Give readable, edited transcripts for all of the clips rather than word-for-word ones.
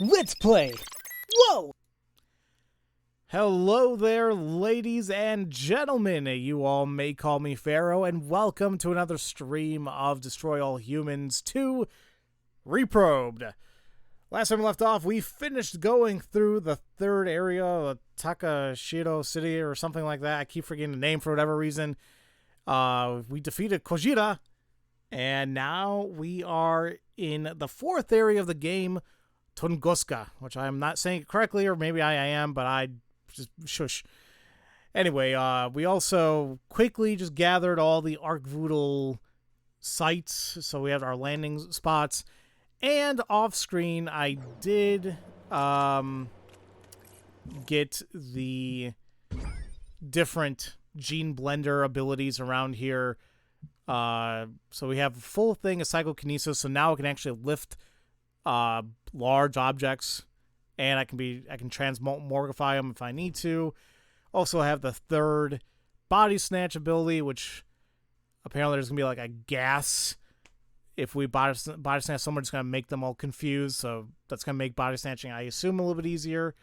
Let's play! Whoa! Hello there, ladies and gentlemen. You all may call me Pharaoh, and welcome to another stream of Destroy All Humans 2 Reprobed. Last time we left off, we finished going through the third area, Takashiro City or something like that. I keep forgetting the name for whatever reason. We defeated Kojira, and now we are in the fourth area of the game, Tunguska, which I am not saying it correctly, or maybe I am, but I just shush. Anyway, we also quickly just gathered all the Arkvoodle sites, so we have our landing spots. And off screen, I did get the different gene blender abilities around here. So we have a full thing of psychokinesis, so now I can actually lift large objects, and I can transmorgify them if I need to. Also, I have the third body snatch ability, which apparently there's gonna be like a gas. If we body snatch someone, it's gonna make them all confused. So that's gonna make body snatching, I assume, a little bit easier.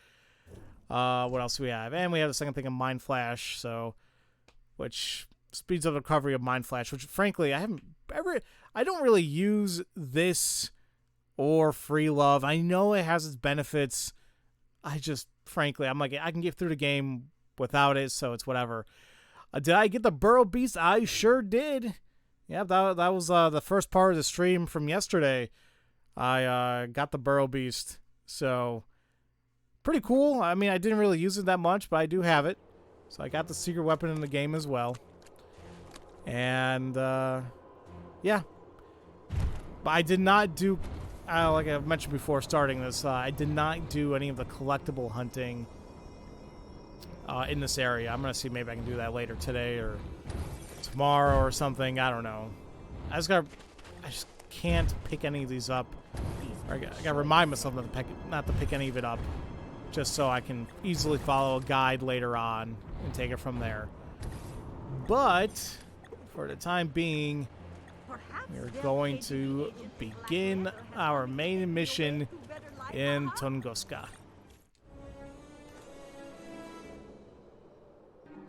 What else do we have? And we have the second thing of Mind Flash, which speeds up the recovery of Mind Flash. Which, frankly, I don't really use this or Free Love. I know it has its benefits. Frankly, I'm like, I can get through the game without it, so it's whatever. Did I get the Burrow Beast? I sure did. Yeah, that was the first part of the stream from yesterday. I got the Burrow Beast, so pretty cool. I mean, I didn't really use it that much, but I do have it. So I got the secret weapon in the game as well. And, yeah. But I did not do, like I mentioned before starting this, I did not do any of the collectible hunting in this area. I'm going to see maybe I can do that later today or tomorrow or something. I don't know. I just can't pick any of these up. I gotta remind myself not to pick any of it up, just so I can easily follow a guide later on and take it from there. But for the time being, we're going to begin our main mission in Tunguska.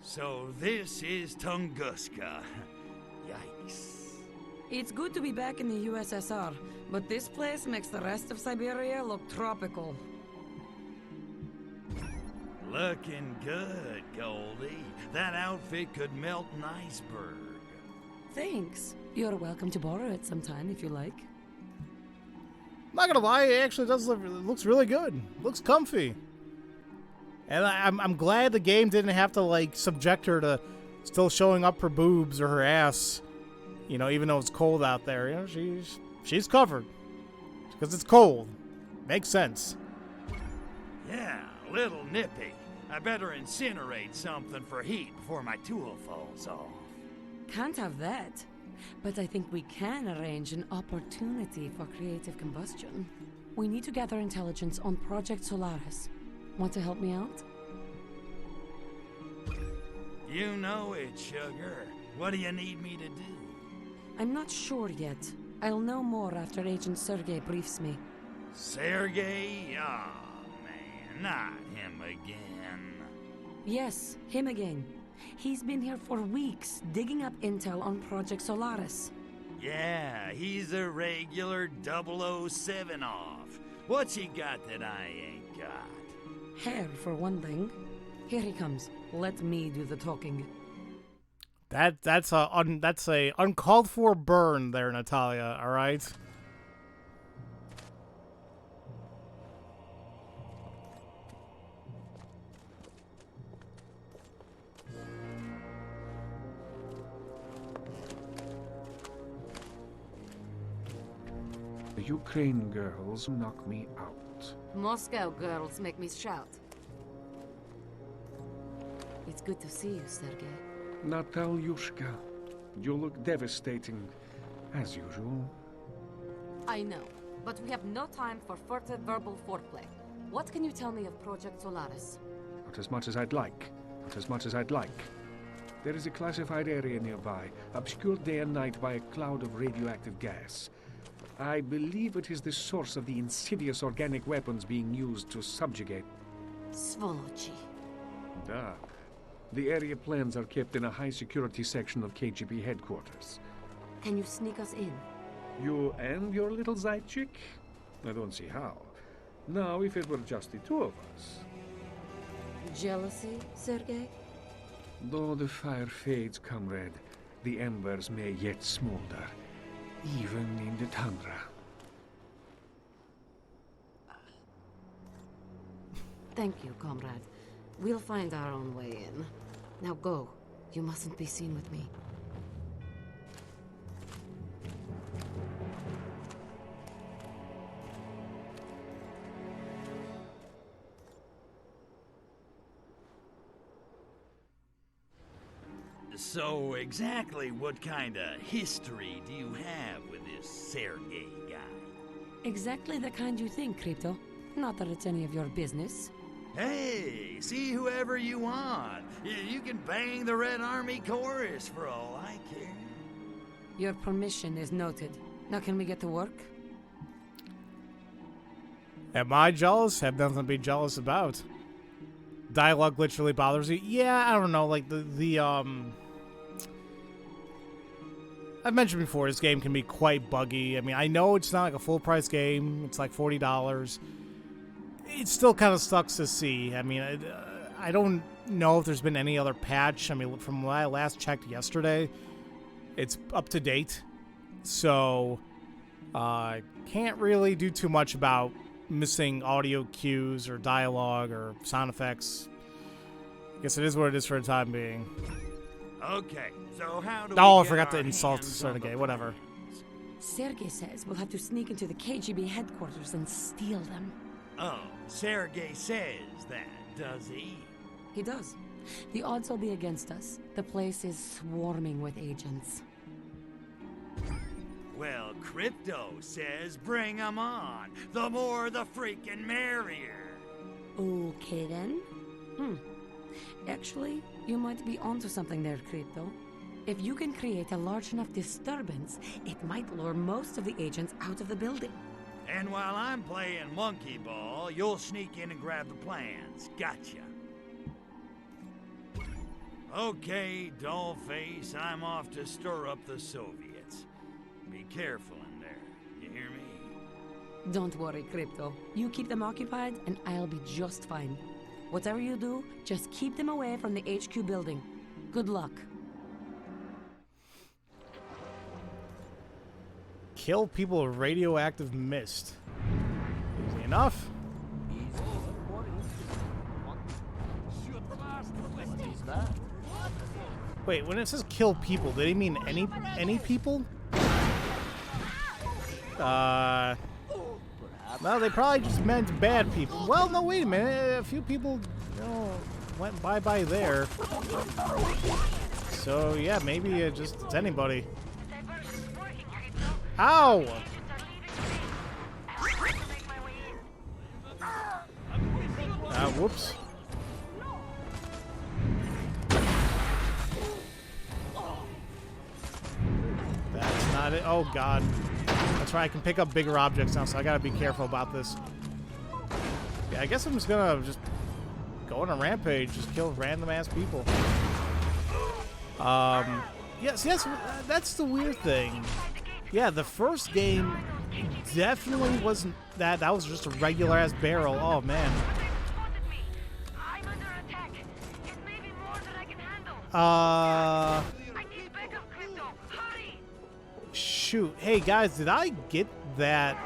So this is Tunguska. Yikes. It's good to be back in the USSR, but this place makes the rest of Siberia look tropical. Looking good, Goldie. That outfit could melt an iceberg. Thanks. You're welcome to borrow it sometime if you like. Not gonna lie, it actually looks really good. Looks comfy. And I'm glad the game didn't have to, like, subject her to still showing up her boobs or her ass, you know, even though it's cold out there. You know, she's covered. Because it's cold. Makes sense. Yeah, a little nippy. I better incinerate something for heat before my tool falls off. Can't have that. But I think we can arrange an opportunity for creative combustion. We need to gather intelligence on Project Solaris. Want to help me out? You know it, sugar. What do you need me to do? I'm not sure yet. I'll know more after Agent Sergei briefs me. Sergei? Oh, man, not him again. Yes, him again. He's been here for weeks, digging up intel on Project Solaris. Yeah, he's a regular 007 off. What's he got that I ain't got? Hair, for one thing. Here he comes. Let me do the talking. That's a uncalled for burn there, Natalia. All right. The Ukraine girls knock me out. Moscow girls make me shout. It's good to see you, Sergei. Natalyushka, you look devastating, as usual. I know, but we have no time for further verbal foreplay. What can you tell me of Project Solaris? Not as much as I'd like. Not as much as I'd like. There is a classified area nearby, obscured day and night by a cloud of radioactive gas. I believe it is the source of the insidious organic weapons being used to subjugate. Svolochi. Ah. The area plans are kept in a high-security section of KGB headquarters. Can you sneak us in? You and your little Zaychik? I don't see how. Now, if it were just the two of us. Jealousy, Sergei? Though the fire fades, comrade, the embers may yet smolder, even in the tundra. Thank you, comrade. We'll find our own way in. Now go. You mustn't be seen with me. So exactly what kind of history do you have with this Sergei guy? Exactly the kind you think, Crypto. Not that it's any of your business. Hey, see whoever you want. You can bang the Red Army chorus for all I care. Your permission is noted. Now can we get to work? Am I jealous? Have nothing to be jealous about. Dialogue glitch really bothers you? Yeah, I don't know, like I've mentioned before, this game can be quite buggy. I mean, I know it's not like a full-price game. It's like $40. It still kind of sucks to see. I mean, I don't know if there's been any other patch. I mean, from when I last checked yesterday, it's up to date. So, can't really do too much about missing audio cues or dialogue or sound effects. I guess it is what it is for the time being. Okay, so how do we Oh, I get forgot to our insult hands on the Sergei. Whatever. plans? Sergei says we'll have to sneak into the KGB headquarters and steal them. Oh, Sergei says that, does he? He does. The odds will be against us. The place is swarming with agents. Well, Crypto says bring 'em on. The more the freaking merrier. Okay then. Actually, you might be onto something there, Crypto. If you can create a large enough disturbance, it might lure most of the agents out of the building. And while I'm playing monkey ball, you'll sneak in and grab the plans. Gotcha. Okay, dollface, I'm off to stir up the Soviets. Be careful in there, you hear me? Don't worry, Crypto. You keep them occupied, and I'll be just fine. Whatever you do, just keep them away from the HQ building. Good luck. Kill people with radioactive mist. Easy enough. Wait, when it says kill people, did he mean any people? Well, they probably just meant bad people. Well, no, wait a minute. A few people, went bye-bye there. So, yeah, maybe it's anybody. Ow! Whoops. That's not it. Oh, God. That's right, I can pick up bigger objects now, so I gotta be careful about this. Yeah, I guess I'm just gonna go on a rampage, just kill random-ass people. Yes, that's the weird thing. Yeah, the first game definitely wasn't that. That was just a regular-ass barrel. Oh, man. Shoot. Hey, guys, did I get that?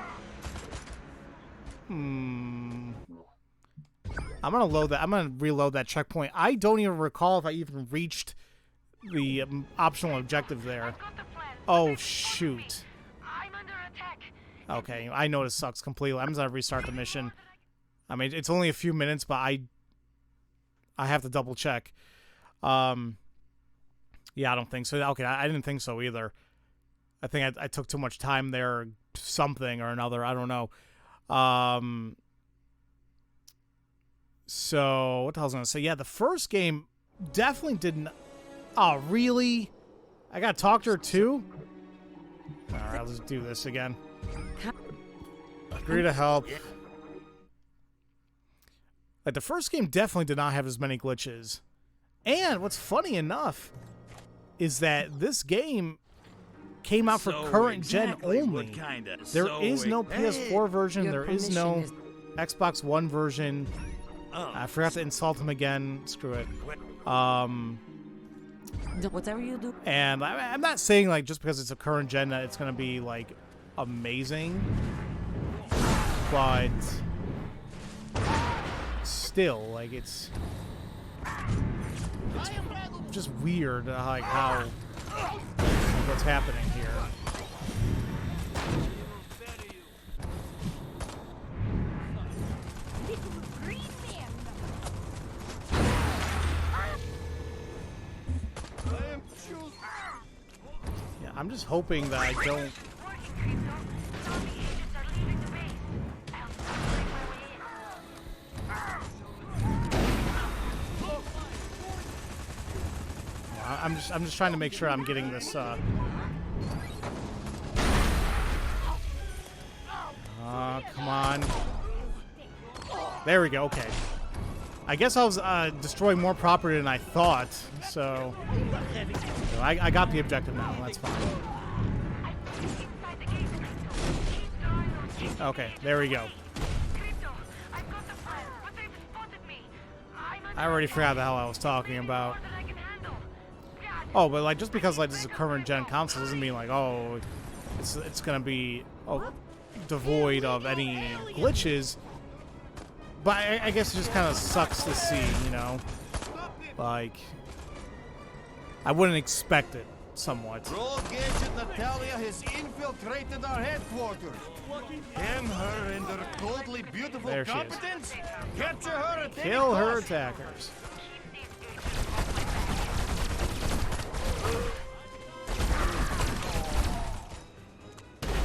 I'm gonna load that. I'm gonna reload that checkpoint. I don't even recall if I even reached the optional objective there. Oh, shoot. Okay, I know this sucks completely. I'm just gonna restart the mission. I mean, it's only a few minutes, but I have to double check. Yeah, I don't think so. Okay, I didn't think so either. I think I took too much time there, or something or another. I don't know. So, what the hell was I going to say? Yeah, the first game definitely didn't... Oh, really? I got to talk to her too? Alright, let's do this again. Agree to help. Like, the first game definitely did not have as many glitches. And what's funny enough is that this game came out for current gen only. There is no PS4 version. Your There is no permission Xbox One version. I forgot to insult him again. Screw it. Whatever you do. And I'm not saying, like, just because it's a current gen that it's going to be, like, amazing. But still, like, it's just weird, like, how, what's happening here. Yeah, I'm just hoping that I don't. I'm just trying to make sure I'm getting this. Come on. There we go. Okay. I guess I was destroying more property than I thought. So I got the objective now. That's fine. Okay. There we go. I already forgot the hell I was talking about. Oh, but like just because like this is a current gen console doesn't mean like it's gonna be devoid of any glitches. But I guess it just kind of sucks to see, you know. Like I wouldn't expect it somewhat. Rogue Agent Natalia has infiltrated our headquarters. Damn her and her coldly beautiful There she is. competence. Capture her at any Kill her cost. attackers.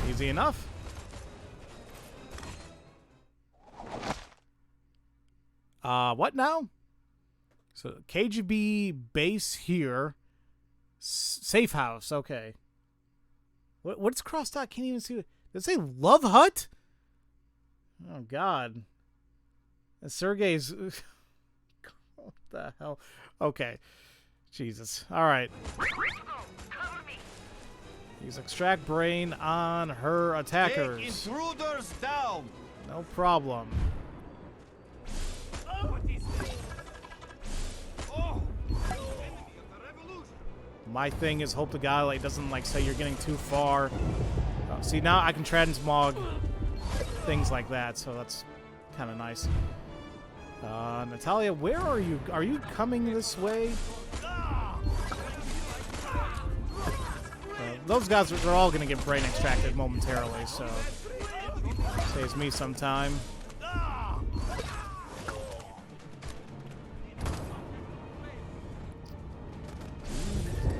Easy enough. What now? So KGB base here. Safe house. Okay. What's crossed out? Can't even see it. Does it say Love Hut? Oh God. And Sergey's. What the hell? Okay. Jesus. All right. Use extract brain on her attackers. Take intruders down. No problem. My thing is hope the guy like doesn't like say you're getting too far. See, now I can transmog things like that, so that's kind of nice. Natalia, where are you? Are you coming this way? Those guys are all going to get brain extracted momentarily, so saves me some time.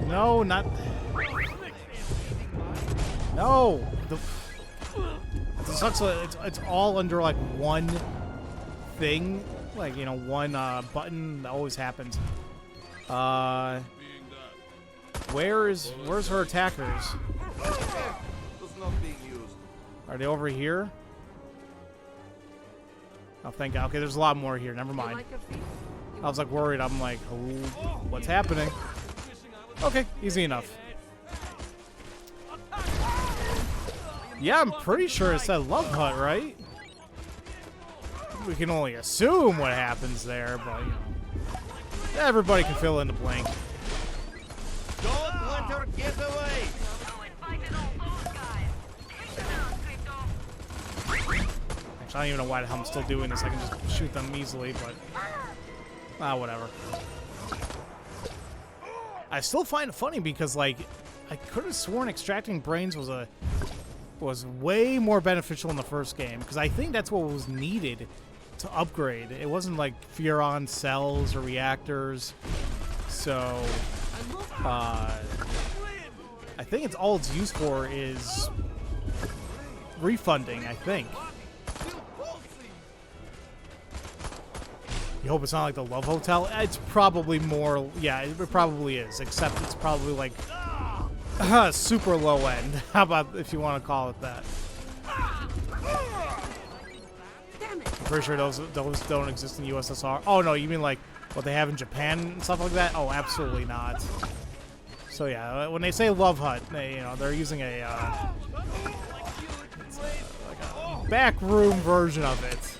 No, not. No. It sucks. It's all under like one thing, like you know, one button. That always happens. Where's her attackers? Are they over here? Oh, thank God. Okay, there's a lot more here. Never mind. I was like worried. I'm like, oh, what's happening? Okay, easy enough. Yeah, I'm pretty sure it said Love Hut, right? We can only assume what happens there, but you know, everybody can fill in the blank. Don't let her get away. Actually, I don't even know why the hell I'm still doing this. I can just shoot them easily, but whatever. I still find it funny because, like, I could have sworn extracting brains was way more beneficial in the first game because I think that's what was needed to upgrade. It wasn't like Furon cells or reactors, so I think it's all it's used for is refunding. I think. You hope it's not like the Love Hotel. It's probably more. Yeah, it probably is. Except it's probably like super low end. How about if you want to call it that? I'm pretty sure those don't exist in the USSR. Oh no, you mean like what they have in Japan and stuff like that? Oh, absolutely not. So yeah, when they say love hut, they're using a like a backroom version of it.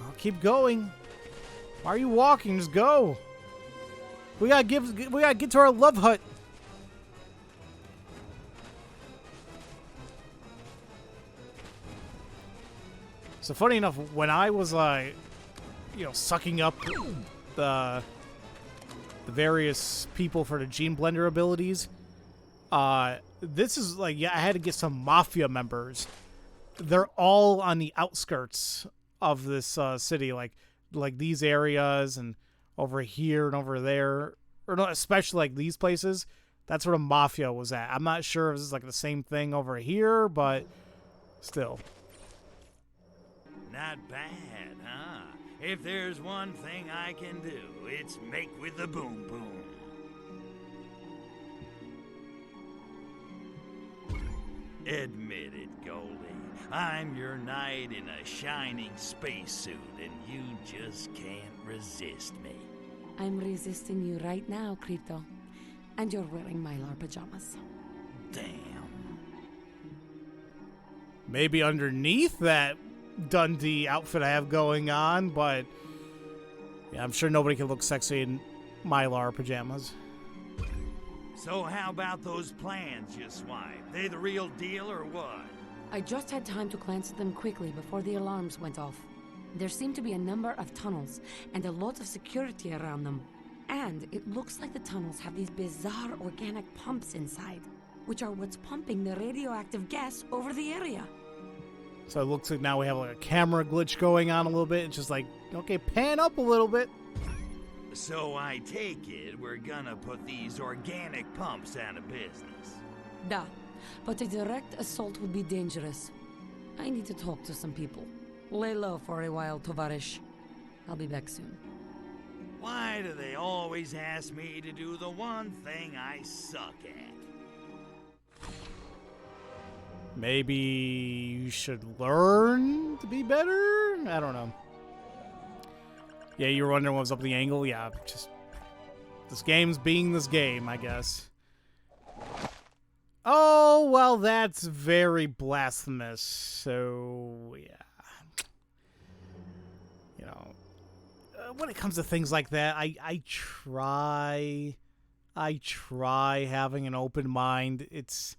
I'll keep going. Why are you walking? Just go. We gotta get to our love hut. So funny enough, when I was sucking up the various people for the gene blender abilities, this is like, yeah, I had to get some mafia members. They're all on the outskirts of this city, like these areas and over here and over there, or not, especially like these places. That's where the mafia was at. I'm not sure if this is like the same thing over here, but still. Not bad, huh? If there's one thing I can do, it's make with the boom boom. Admit it, Goldie. I'm your knight in a shining spacesuit, and you just can't resist me. I'm resisting you right now, Crypto. And you're wearing Mylar pajamas. Damn. Maybe underneath that Dundee outfit I have going on, but yeah, I'm sure nobody can look sexy in Mylar pajamas. So how about those plans you swiped? They the real deal or what? I just had time to glance at them quickly before the alarms went off. There seemed to be a number of tunnels and a lot of security around them. And it looks like the tunnels have these bizarre organic pumps inside, which are what's pumping the radioactive gas over the area. So it looks like now we have like a camera glitch going on a little bit. It's just like, okay, pan up a little bit. So I take it we're gonna put these organic pumps out of business. Duh. But a direct assault would be dangerous. I need to talk to some people. Lay low for a while, Tovarish. I'll be back soon. Why do they always ask me to do the one thing I suck at? Maybe you should learn to be better? I don't know. Yeah, you were wondering what was up with the angle? Yeah, just this game's being this game, I guess. Oh, well, that's very blasphemous. So, yeah. When it comes to things like that, I try having an open mind. It's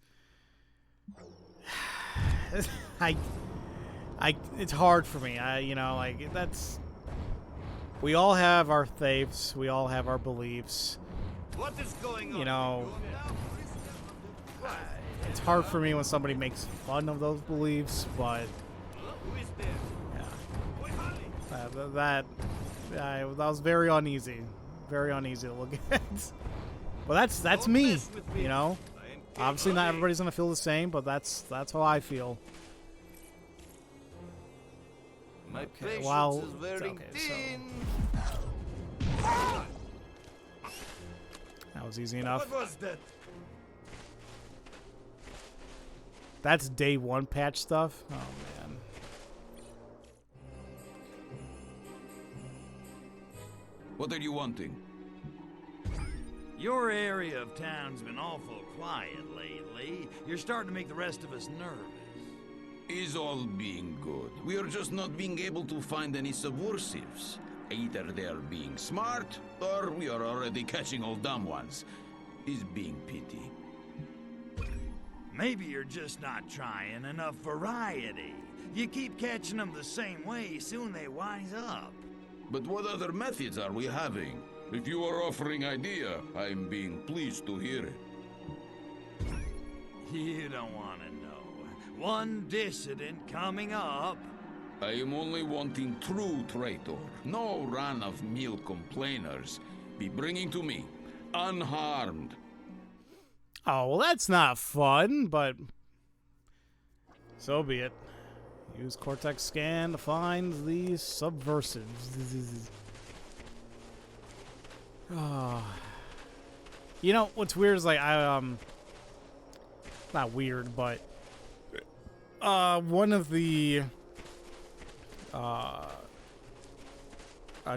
it's hard for me. That's, we all have our faiths, we all have our beliefs. What is going on? It's hard for me when somebody makes fun of those beliefs, but Who is there? yeah, that was very uneasy to look at. Well, that's me, Obviously, not everybody's gonna feel the same, but that's how I feel. My patience well, is wearing okay, thin. That was easy enough. What was that? That's day one patch stuff. Oh man. What are you wanting? Your area of town's been awful quiet lately. You're starting to make the rest of us nervous. Is all being good. We are just not being able to find any subversives. Either they are being smart, or we are already catching all dumb ones. Is being pity. Maybe you're just not trying enough variety. You keep catching them the same way, soon they wise up. But what other methods are we having? If you are offering idea, I'm being pleased to hear it. You don't want to know. One dissident coming up. I am only wanting true traitor. No run-of-mill complainers. Be bringing to me, unharmed. Oh, well, that's not fun, but so be it. Use Cortex scan to find the subversives. You know what's weird is like not weird, but one of the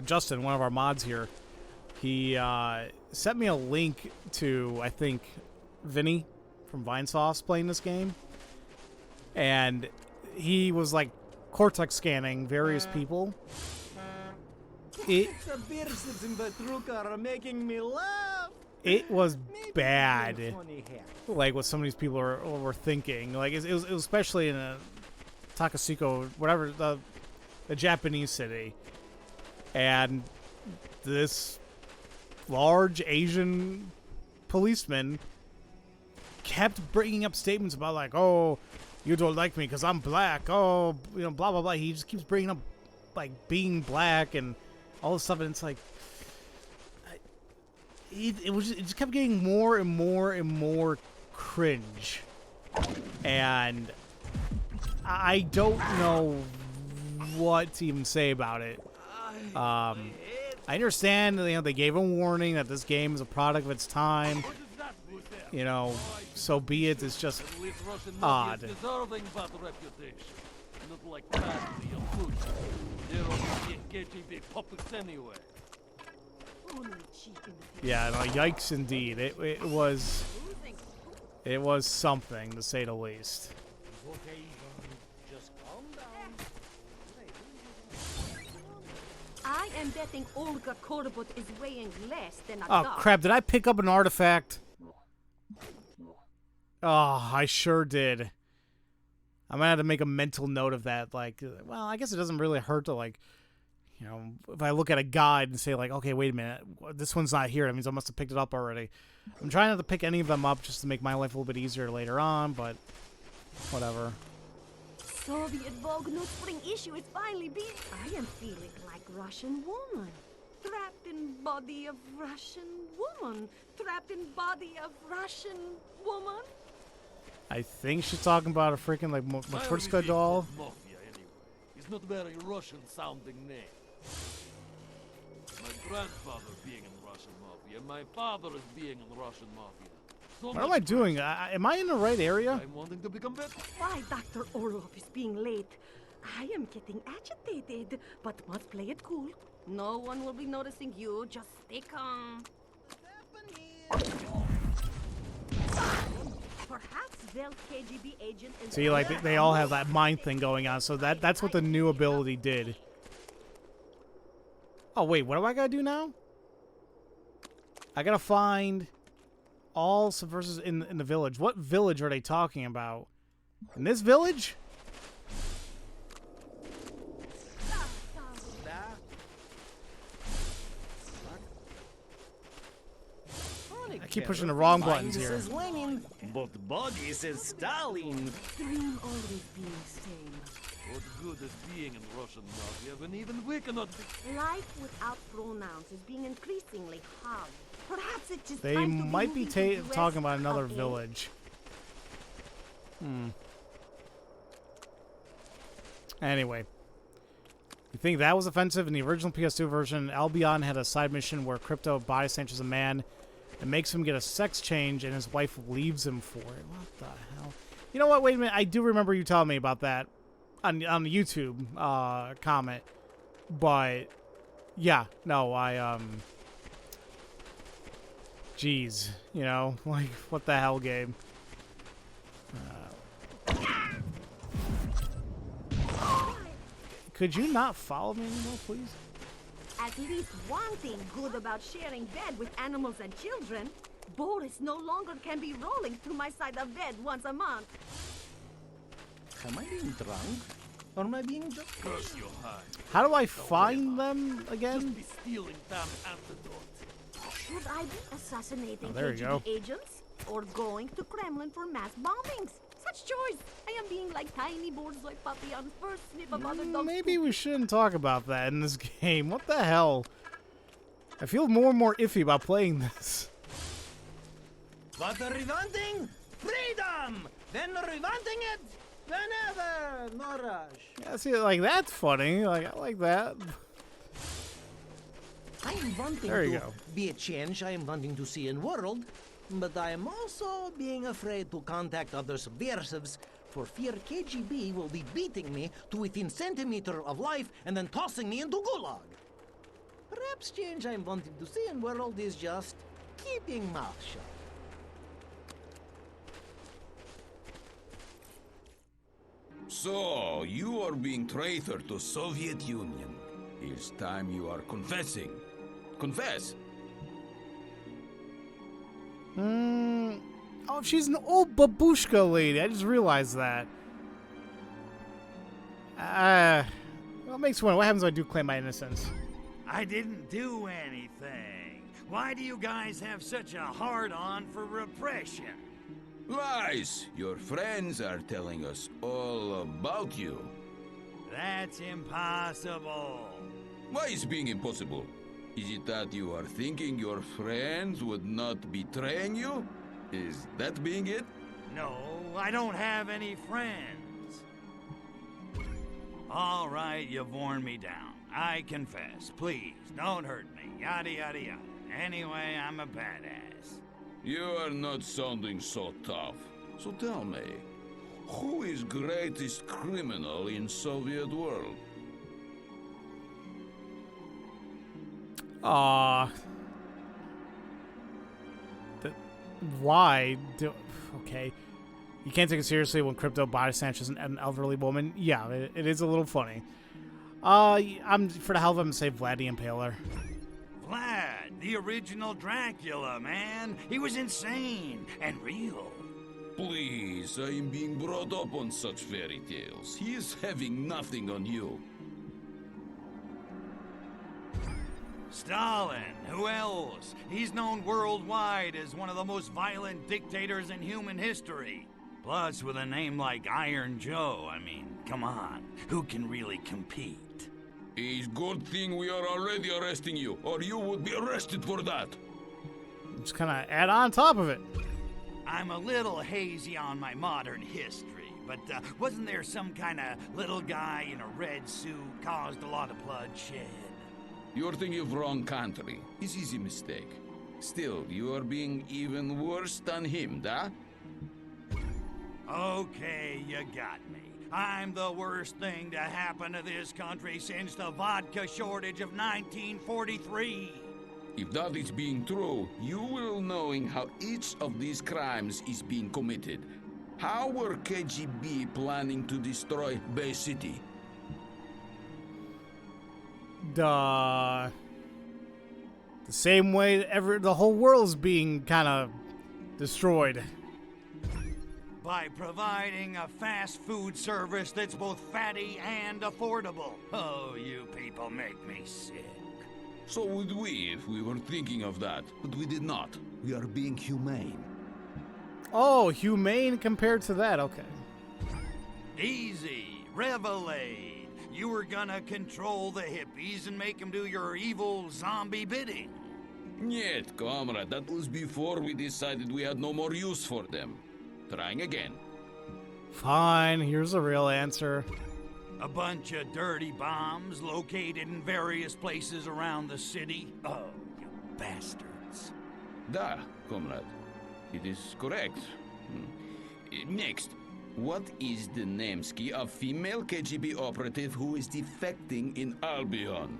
Justin, one of our mods here, he sent me a link to, I think, Vinny from Vinesauce playing this game, and he was like cortex scanning various people. It was bad, like what some of these people were thinking. Like it was especially in Takasuko, whatever the Japanese city, and this large Asian policeman kept bringing up statements about like, oh, you don't like me because I'm black. Oh, you know, blah blah blah. He just keeps bringing up like being black and all this stuff, and it's like. It just kept getting more and more and more cringe, and I don't know what to even say about it. I understand that, you know, they gave a warning that this game is a product of its time. You know, so be it. It's just odd. Yeah, no, yikes indeed. It was something, to say the least. I am betting Olga Korbut is weighing less than a Oh dog. crap, did I pick up an artifact? Oh, I sure did. I'm gonna have to make a mental note of that. Like, well, I guess it doesn't really hurt to, like, you know, if I look at a guide and say, like, okay, wait a minute, this one's not here. That means I must have picked it up already. I'm trying not to pick any of them up just to make my life a little bit easier later on, but whatever. Soviet Vogue no spring issue is finally being. I am feeling like Russian woman. Trapped in body of Russian woman. Trapped in body of Russian woman. I think she's talking about a freaking, like, Matryoshka doll. Mafia, anyway. It's not very Russian-sounding name. My grandfather being in Russian Mafia, my father is being in Russian Mafia. So What am I doing? Am I in the right area? I'm wanting to become better. Why Dr. Orlov is being late? I am getting agitated, but must play it cool. No one will be noticing you. Just stay calm. Perhaps Veld KGB agent is. See, like, they all have that mind thing going on, so that's what the new ability did. Oh, wait, what do I gotta do now? I gotta find all subversives in the village. What village are they talking about? In this village? I keep pushing the wrong buttons here. But body says Stalin. Dream always being same. What good is being in Russian Mafia when even we cannot be... Life without pronouns is being increasingly hard. Perhaps it's just They time to might be moving to the talking west about another of A. village. Anyway. You think that was offensive? In the original PS2 version, Albion had a side mission where Crypto body snatches a man and makes him get a sex change, and his wife leaves him for it. What the hell? You know what? Wait a minute. I do remember you telling me about that on the YouTube comment. But, yeah. No, Jeez. You know? Like, what the hell, game? Could you not follow me anymore, please? At least one thing good about sharing bed with animals and children, Boris no longer can be rolling to my side of bed once a month. Am I being drunk? Or am I being just... Curse your heart. How do I find them again? Just be stealing damn antidote. Should I be assassinating there you KGB go. agents or going to Kremlin for mass bombings? Such choice. I am being like tiny borzoi puppy on first sniff of other dogs. Maybe we shouldn't talk about that in this game. What the hell? I feel more and more iffy about playing this. But rewanting freedom! Then rewanting it whenever, no rush. Yeah, see, like, that's funny. Like, I like that. I I am wanting There you to go. be a change I am wanting to see in world, but I am also being afraid to contact other subversives for fear KGB will be beating me to within centimeter of life and then tossing me into gulag. Perhaps change I am wanting to see in world is just keeping mouth shut. So, you are being traitor to Soviet Union. It's time you are confessing. Confess! Oh, she's an old babushka lady. I just realized that. Well, it makes me wonder, what happens when I do claim my innocence? I didn't do anything. Why do you guys have such a hard-on for repression? Lies! Your friends are telling us all about you. That's impossible. Why is being impossible? Is it that you are thinking your friends would not betraying you? Is that being it? No, I don't have any friends. All right, you've worn me down. I confess. Please, don't hurt me. Yada, yada, yada. Anyway, I'm a badass. You are not sounding so tough. So tell me, who is greatest criminal in Soviet world? Why? Okay. You can't take it seriously when Crypto body snatches an elderly woman. Yeah, it is a little funny. I'm for the hell of it, I'm gonna say Vlad the Impaler. Vlad, the original Dracula, man. He was insane and real. Please, I am being brought up on such fairy tales. He is having nothing on you. Stalin, who else? He's known worldwide as one of the most violent dictators in human history. Plus, with a name like Iron Joe, I mean, come on, who can really compete? It's good thing we are already arresting you, or you would be arrested for that. Just kind of add on top of it. I'm a little hazy on my modern history, but wasn't there some kind of little guy in a red suit caused a lot of bloodshed? You're thinking of wrong country. It's easy mistake. Still, you are being even worse than him, da? Okay, you got me. I'm the worst thing to happen to this country since the vodka shortage of 1943. If that is being true, you will knowing how each of these crimes is being committed. How were KGB planning to destroy Bay City? The same way the whole world's being kind of destroyed. By providing a fast food service that's both fatty and affordable. Oh, you people make me sick. So would we if we were thinking of that, but we did not. We are being humane. Oh, humane compared to that, okay. Easy, Revelade. You were gonna control the hippies and make them do your evil zombie bidding. Yet, comrade, that was before we decided we had no more use for them. Trying again. Fine, here's the real answer. A bunch of dirty bombs located in various places around the city. Oh, you bastards. Da, comrade. It is correct. Next, what is the nameski of female KGB operative who is defecting in Albion?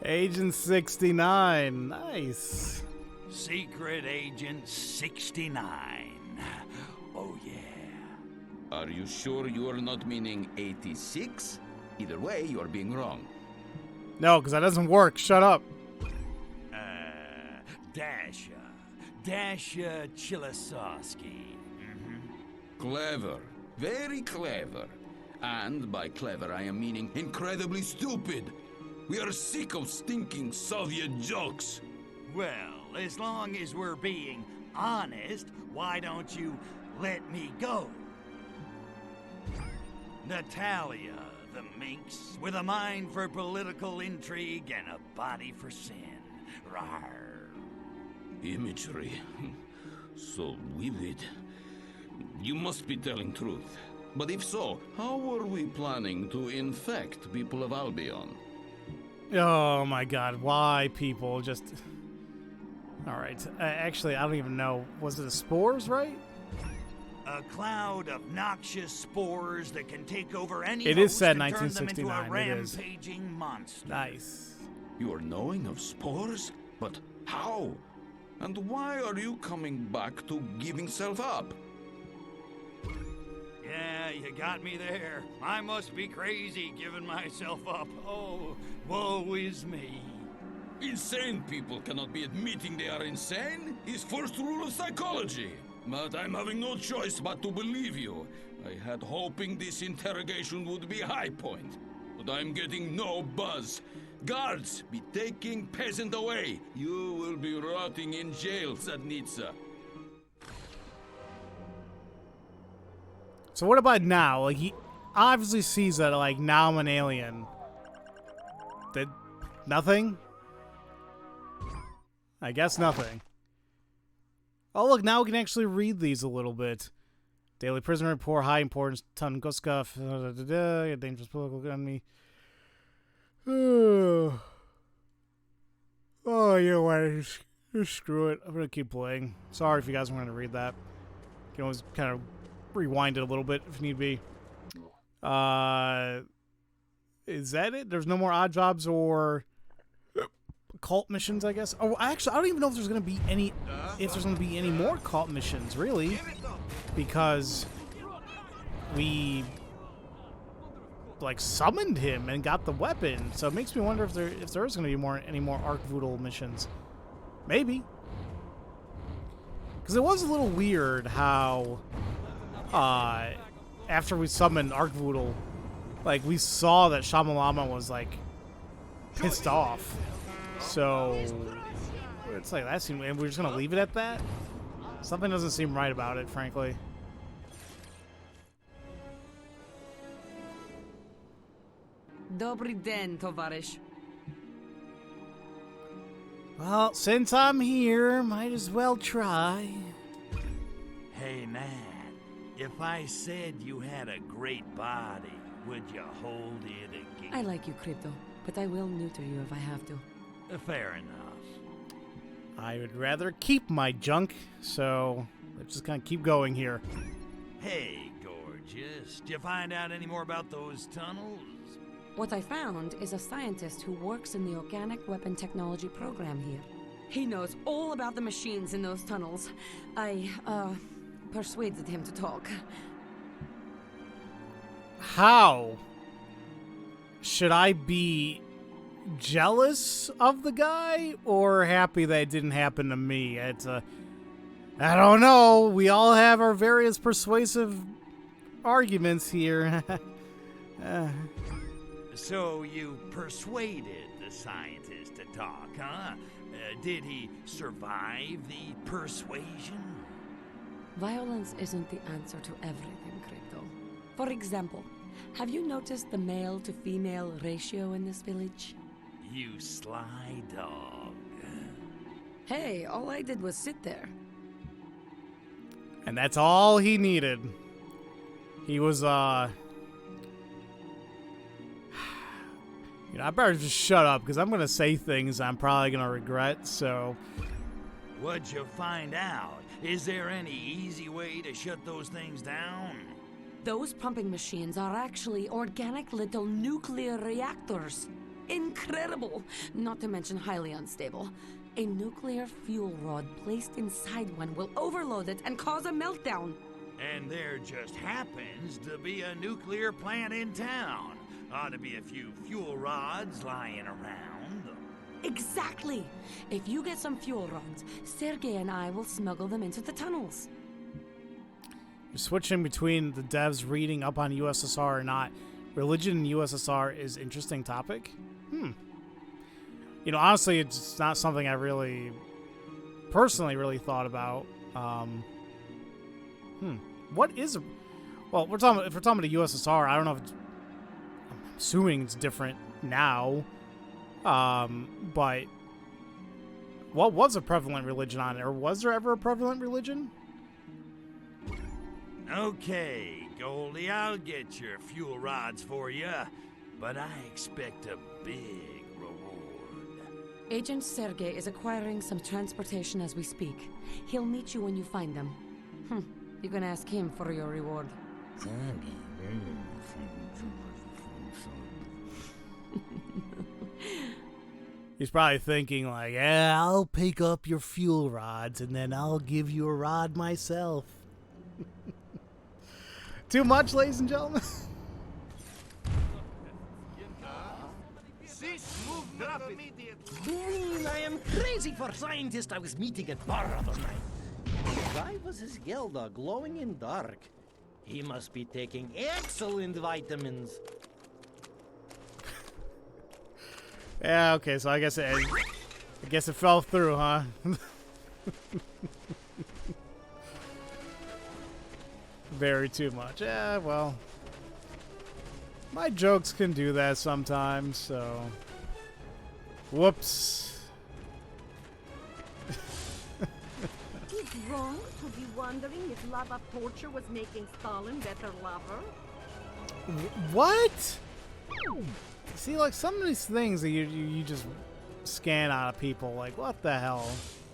Agent 69. Nice. Secret Agent 69. Oh, yeah. Are you sure you are not meaning 86? Either way, you are being wrong. No, because that doesn't work. Shut up. Dasha Chilisowski. Clever. Very clever. And by clever, I am meaning incredibly stupid. We are sick of stinking Soviet jokes. Well, as long as we're being honest, why don't you let me go? Natalia, the minx, with a mind for political intrigue and a body for sin. Rawr. Imagery. So vivid. You must be telling truth. But if so, how were we planning to infect people of Albion? Oh my god, why people just... Alright, actually, I don't even know. Was it the spores, right? A cloud of noxious spores that can take over any It is host said and turn them into a 1969, it is. rampaging monster. Nice. You are knowing of spores? But how? And why are you coming back to giving self up? Yeah, you got me there. I must be crazy giving myself up. Oh, woe is me. Insane people cannot be admitting they are insane. Is first rule of psychology. But I'm having no choice but to believe you. I had hoping this interrogation would be a high point. But I'm getting no buzz. Guards, be taking peasant away. You will be rotting in jail, Zadnitsa. So what about now? Like, he obviously sees that, like, now I'm an alien. Did nothing? I guess nothing. Oh, look, now we can actually read these a little bit. Daily prison report, high importance, Tunguska, dangerous political enemy. Oh, you know what? Just screw it. I'm going to keep playing. Sorry if you guys wanted to read that. You can always kind of rewind it a little bit if need be. Is that it? There's no more odd jobs or cult missions, I guess. Oh, actually, I don't even know if there's going to be any. If there's going to be any more cult missions, really, because we like summoned him and got the weapon. So it makes me wonder if there is going to be any more Archvoodle missions. Maybe, because it was a little weird how after we summoned Archvoodle, like we saw that Shamalama was like pissed off. So it's like that seemed, and we're just gonna leave it at that. Something doesn't seem right about it, frankly. Dobry den, tovarish. Well, since I'm here, might as well try. Hey, Nat, if I said you had a great body, would you hold it again? I like you, Crypto, but I will neuter you if I have to. Fair enough. I would rather keep my junk, so let's just kind of keep going here. Hey, gorgeous, did you find out any more about those tunnels? What I found is a scientist who works in the organic weapon technology program here. He knows all about the machines in those tunnels. I, persuaded him to talk. How should I be jealous of the guy or happy that it didn't happen to me? It's I don't know. We all have our various persuasive arguments here. So you persuaded the scientist to talk, huh? Did he survive the persuasion? Violence isn't the answer to everything, Crypto. For example, have you noticed the male to female ratio in this village? You sly dog. Hey, all I did was sit there. And that's all he needed. He was, you know, I better just shut up, because I'm going to say things I'm probably going to regret, so... What'd you find out? Is there any easy way to shut those things down? Those pumping machines are actually organic little nuclear reactors. Incredible! Not to mention highly unstable. A nuclear fuel rod placed inside one will overload it and cause a meltdown. And there just happens to be a nuclear plant in town. Ought to be a few fuel rods lying around. Exactly! If you get some fuel rods, Sergei and I will smuggle them into the tunnels. You're switching between the devs reading up on USSR or not. Religion in USSR is an interesting topic. You know, honestly, it's not something I really, personally, really thought about. What is... Well, if we're talking about the USSR, I don't know if it's... I'm assuming it's different now. But... What was a prevalent religion on it? Or was there ever a prevalent religion? Okay, Goldie, I'll get your fuel rods for you, but I expect a big reward. Agent Sergei is acquiring some transportation as we speak. He'll meet you when you find them. You can ask him for your reward. He's probably thinking like, yeah, I'll pick up your fuel rods and then I'll give you a rod myself. Too much, ladies and gentlemen? I am crazy for scientist I was meeting at bar other night. Why was his Gelda glowing in dark? He must be taking excellent vitamins. Yeah, okay, so I guess it fell through, huh? Very too much. Yeah, well, my jokes can do that sometimes, so whoops. It's wrong to be wondering if lava torture was making Stalin better lover. What? See, like, some of these things that you just scan out of people, like, what the hell?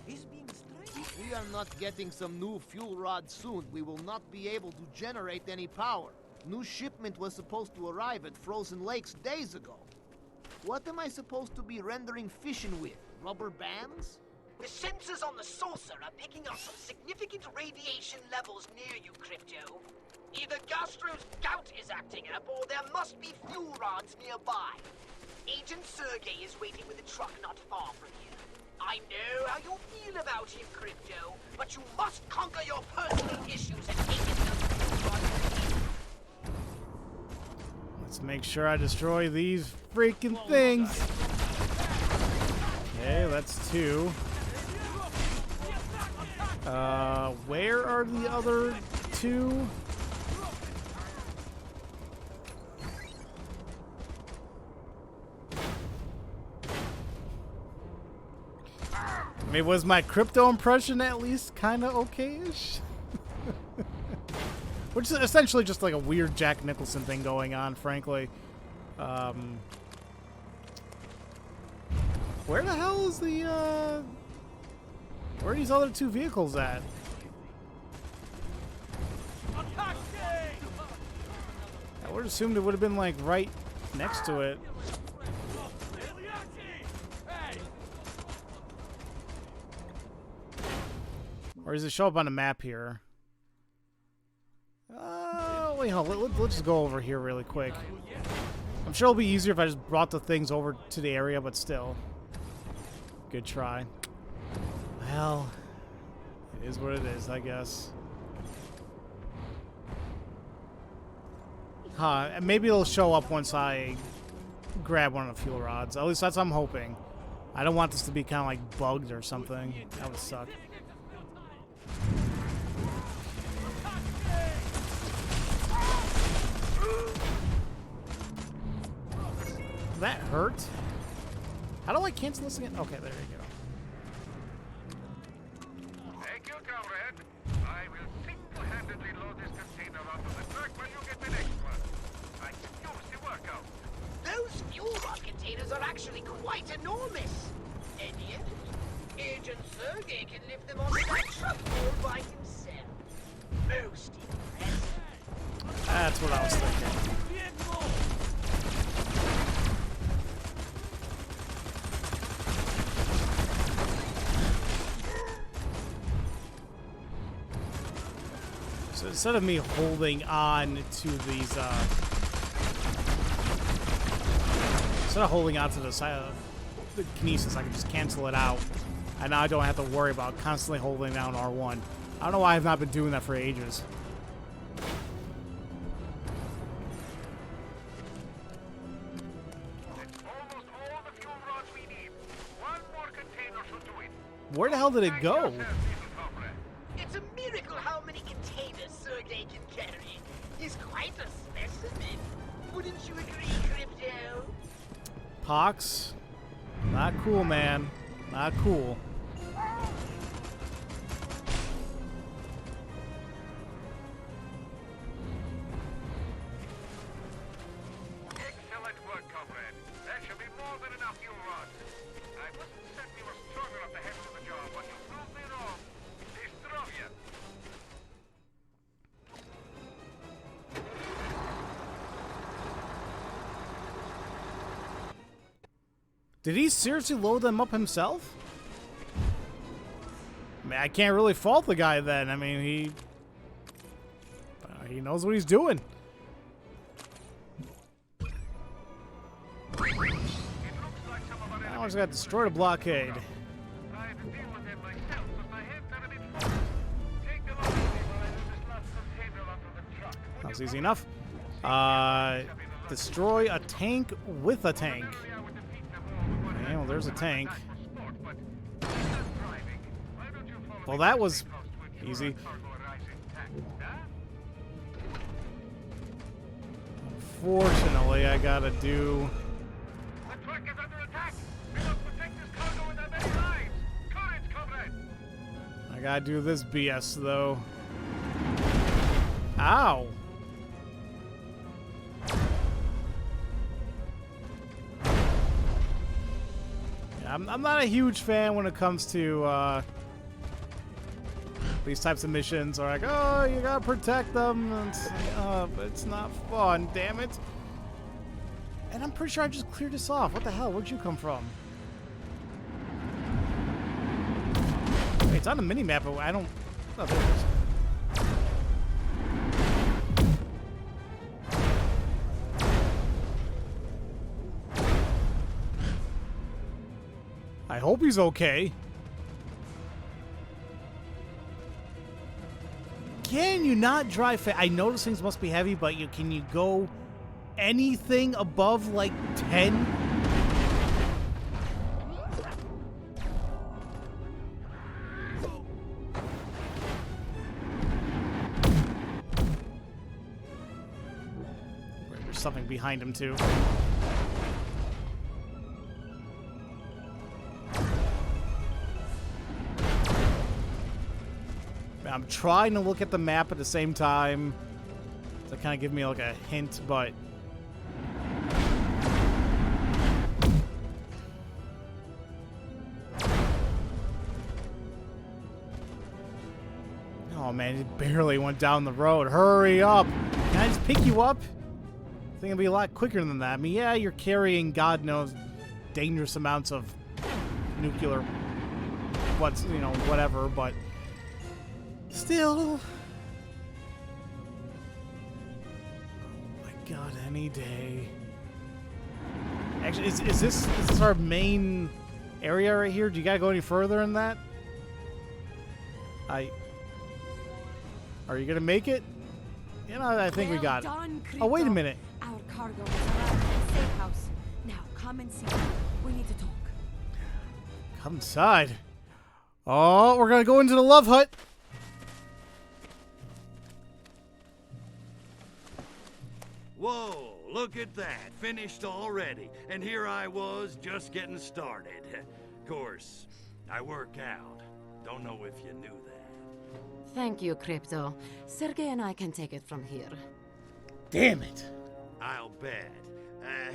If we are not getting some new fuel rods soon, we will not be able to generate any power. New shipment was supposed to arrive at Frozen Lakes days ago. What am I supposed to be rendering fission with? Rubber bands? The sensors on the saucer are picking up some significant radiation levels near you, Crypto. Either Gastro's gout is acting up, or there must be fuel rods nearby. Agent Sergei is waiting with a truck not far from here. I know how you feel about him, Crypto, but you must conquer your personal issues and take it to fuel rods. Let's make sure I destroy these freaking things. Okay, that's 2. Where are the other 2? I mean, was my crypto impression at least kind of okay-ish? Which is essentially just like a weird Jack Nicholson thing going on, frankly. Where the hell is the, where are these other 2 vehicles at? I would have assumed it would have been, like, right next to it. Or does it show up on the map here? Wait, hold on. Let's just go over here really quick. I'm sure it'll be easier if I just brought the things over to the area, but still. Good try. Well, it is what it is, I guess. Huh, maybe it'll show up once I grab one of the fuel rods. At least that's what I'm hoping. I don't want this to be kind of like bugged or something. That would suck. That hurt? How do I cancel this again? Okay, there you go. Thank you, comrade. I will single-handedly load this container onto the truck when you get the next one. I can use the workout. Those fuel rod containers are actually quite enormous. And yet, Agent Sergei can lift them onto that truck all by himself. Most impressive. That's what I was thinking. So instead of me holding on to these, instead of holding on to the side of the kinesis, I can just cancel it out. And now I don't have to worry about constantly holding down R1. I don't know why I've not been doing that for ages. Where the hell did it go? It's a miracle how many containers Sergei can carry. He's quite a specimen. Wouldn't you agree, Crypto? Pox? Not cool, man. Not cool. Did he seriously load them up himself? I mean, I can't really fault the guy then. I mean, he knows what he's doing. I just got destroyed a blockade. That was easy enough. Destroy a tank with a tank. Okay, well, there's a tank. Well, that was easy. Unfortunately, I gotta do... I gotta do this BS, though. Ow! Yeah, I'm not a huge fan when it comes to these types of missions. Or like, oh, you gotta protect them. And it's like, but it's not fun, damn it. And I'm pretty sure I just cleared this off. What the hell? Where'd you come from? Wait, it's on the mini-map, but I don't... Oh, there it is. I hope he's okay. Can you not drive fast? I know those things must be heavy, but can you go anything above like 10? There's something behind him too. I'm trying to look at the map at the same time to kind of give me like a hint, but oh man, it barely went down the road. Hurry up! Can I just pick you up? I think it'll be a lot quicker than that. I mean, yeah, you're carrying God knows dangerous amounts of nuclear, whatever, but still. Oh my god, any day. Actually, is this our main area right here? Do you gotta go any further than that? Are you gonna make it? I think we got it. Oh, wait a minute. Our cargo is arrived at the safe house. Now, come and see. We need to talk. Come inside. Oh, we're gonna go into the love hut. Whoa, look at that. Finished already. And here I was just getting started. Of course, I work out. Don't know if you knew that. Thank you, Crypto. Sergey and I can take it from here. Damn it. I'll bet.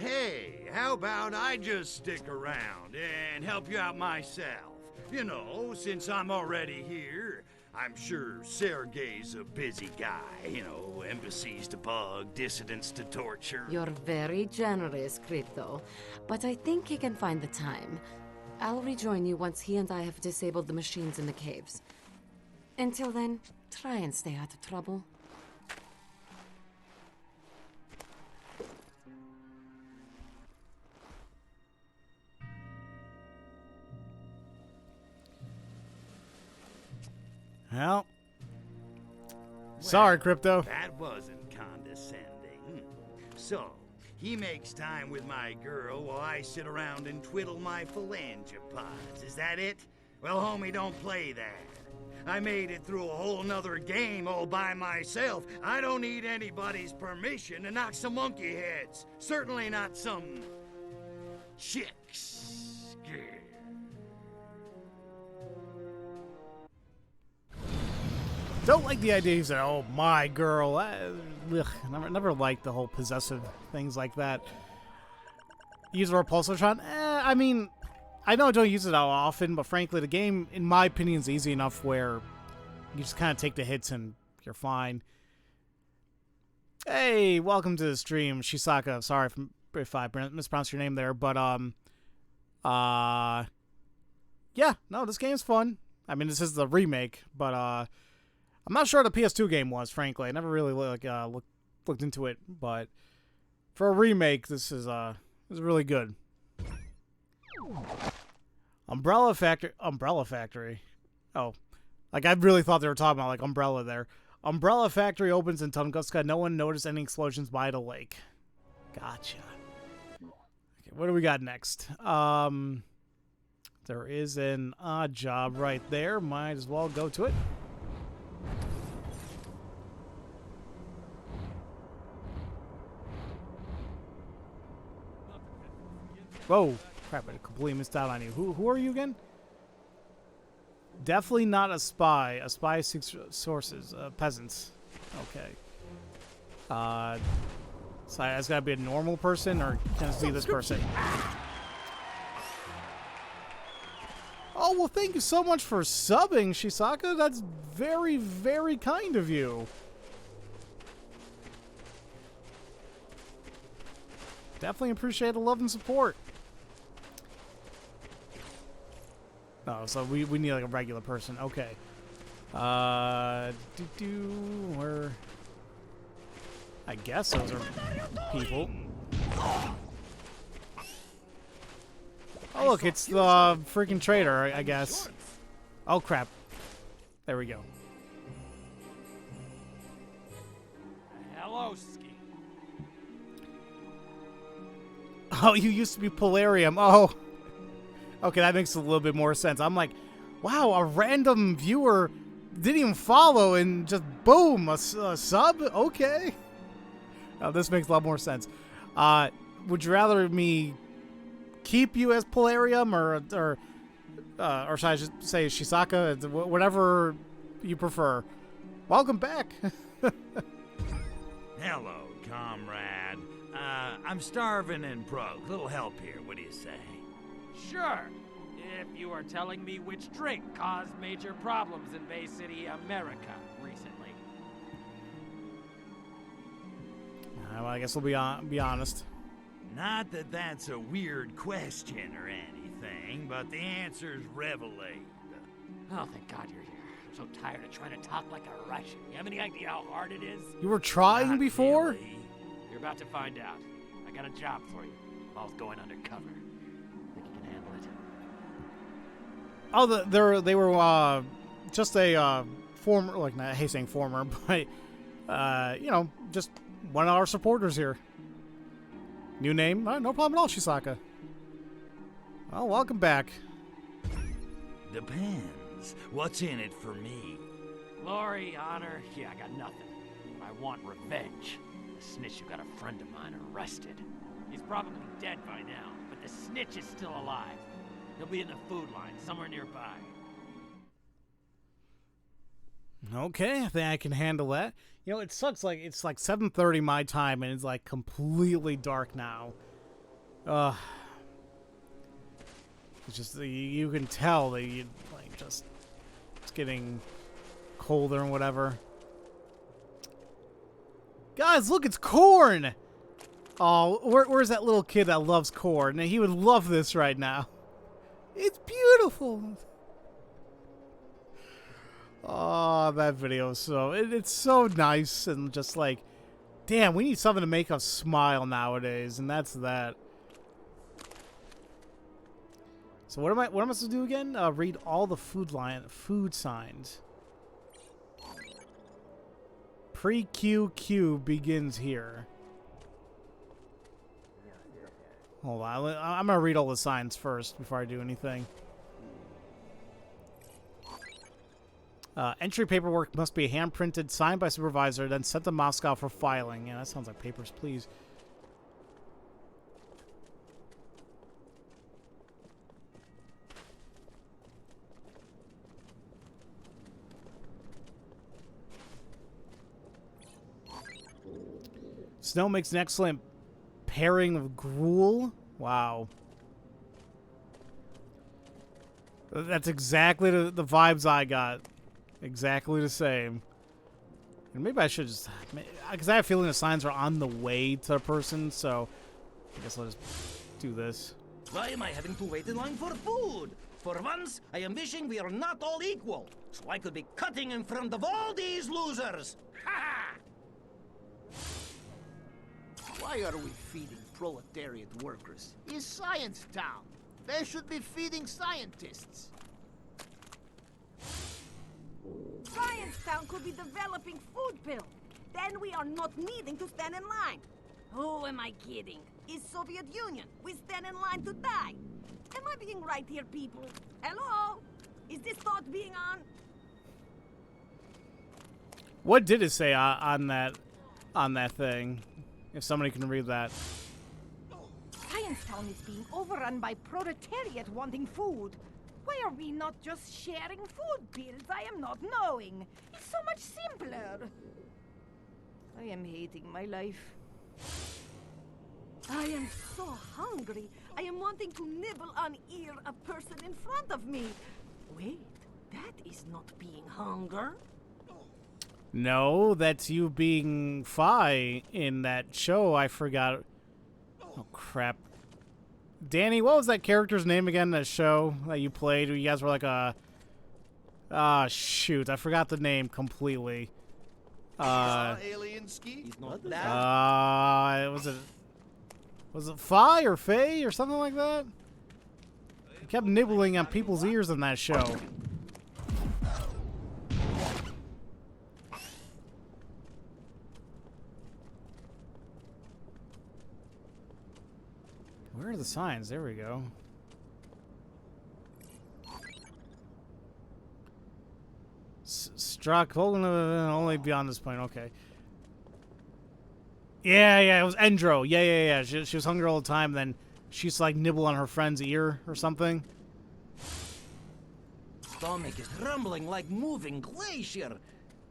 Hey, how about I just stick around and help you out myself? Since I'm already here. I'm sure Sergey's a busy guy, embassies to bug, dissidents to torture. You're very generous, Crypto, but I think he can find the time. I'll rejoin you once he and I have disabled the machines in the caves. Until then, try and stay out of trouble. Well, sorry, Crypto. That wasn't condescending. So, he makes time with my girl while I sit around and twiddle my phalangopods. Is that it? Well, homie, don't play that. I made it through a whole nother game all by myself. I don't need anybody's permission to knock some monkey heads. Certainly not some chicks. Yeah. Don't like the idea he said, oh, my girl. Never liked the whole possessive things like that. Use a repulsotron? I mean, I know I don't use it that often, but frankly, the game, in my opinion, is easy enough where you just kind of take the hits and you're fine. Hey, welcome to the stream, Shisaka. Sorry if I mispronounced your name there, but Yeah, no, this game's fun. I mean, this is the remake, but I'm not sure what the PS2 game was, frankly. I never really looked into it, but for a remake, this is really good. Umbrella Factory. Oh, like I really thought they were talking about like Umbrella there. Umbrella Factory opens in Tunguska. No one noticed any explosions by the lake. Gotcha. Okay, what do we got next? There is an odd job right there. Might as well go to it. Whoa. Crap, I completely missed out on you. Who are you again? Definitely not a spy. A spy seeks sources. Peasants. Okay. So that's gotta be a normal person, or can I see this person? Oh, well, thank you so much for subbing, Shisaka. That's very, very kind of you. Definitely appreciate the love and support. Oh, so we need like a regular person. Okay. Where? I guess those are people. Oh, look, it's the freaking trader, I guess. Oh, crap. There we go. Hello, Ski. Oh, you used to be Polarium. Oh. Okay, that makes a little bit more sense. I'm like, wow, a random viewer didn't even follow and just boom, a sub? Okay. Oh, this makes a lot more sense. Would you rather me keep you as Polarium or should I just say Shisaka? Whatever you prefer. Welcome back. Hello, comrade. I'm starving and broke. Little help here. What do you say? Sure. If you are telling me which drink caused major problems in Bay City, America, recently. Well, I guess we'll be honest. Not that that's a weird question or anything, but the answer's Revelade. Oh, thank God you're here. I'm so tired of trying to talk like a Russian. You have any idea how hard it is? You were trying Not before? really. You're about to find out. I got a job for you. While going undercover. Think you can handle it? Oh, they were just a former, like, I hate saying former, but you know, just one of our supporters here. New name? No problem at all, Shisaka. Well, welcome back. Depends. What's in it for me? Glory, honor, yeah, I got nothing. I want revenge. The snitch who got a friend of mine arrested. He's probably dead by now, but the snitch is still alive. He'll be in the food line, somewhere nearby. Okay, I think I can handle that. You know, it sucks, like, it's like 7:30 my time, and it's, like, completely dark now. It's just, you can tell that you, like, just, it's getting colder and whatever. Guys, look, it's corn! Oh, where's that little kid that loves corn? He would love this right now. It's beautiful! Oh, that video is it's so nice and just like, damn, we need something to make us smile nowadays, and that's that. So what am I supposed to do again? Read all the food signs. Pre-QQ begins here. Hold on, I'm gonna read all the signs first before I do anything. Entry paperwork must be hand-printed, signed by supervisor, then sent to Moscow for filing. Yeah, that sounds like Papers, Please. Snow makes an excellent pairing of gruel. Wow. That's exactly the vibes I got. Exactly the same. And maybe I should just... Because I have a feeling the signs are on the way to a person, so... I guess I'll just do this. Why am I having to wait in line for food? For once, I am wishing we are not all equal, so I could be cutting in front of all these losers. Ha! Why are we feeding proletariat workers? It's Science Town. They should be feeding scientists. Science Town could be developing food pills. Then we are not needing to stand in line. Who am I kidding? It's Soviet Union. We stand in line to die. Am I being right here, people? Hello? Is this thought being on? What did it say on that thing? If somebody can read that. Science Town is being overrun by proletariat wanting food. Why are we not just sharing food pills? I am not knowing. It's so much simpler. I am hating my life. I am so hungry. I am wanting to nibble on ear a person in front of me. Wait, that is not being hunger. No, that's you being Phi in that show. I forgot. Oh, crap. Danny, what was that character's name again in that show that you played? You guys were like a... Ah, shoot. I forgot the name completely. Alien ski? Was it Phi or Faye or something like that? He kept nibbling on people's ears in that show. Where are the signs? There we go. Struck only beyond this point. Okay. Yeah, it was Endro. Yeah. She was hungry all the time. Then she used to like nibble on her friend's ear or something. Stomach is rumbling like moving glacier.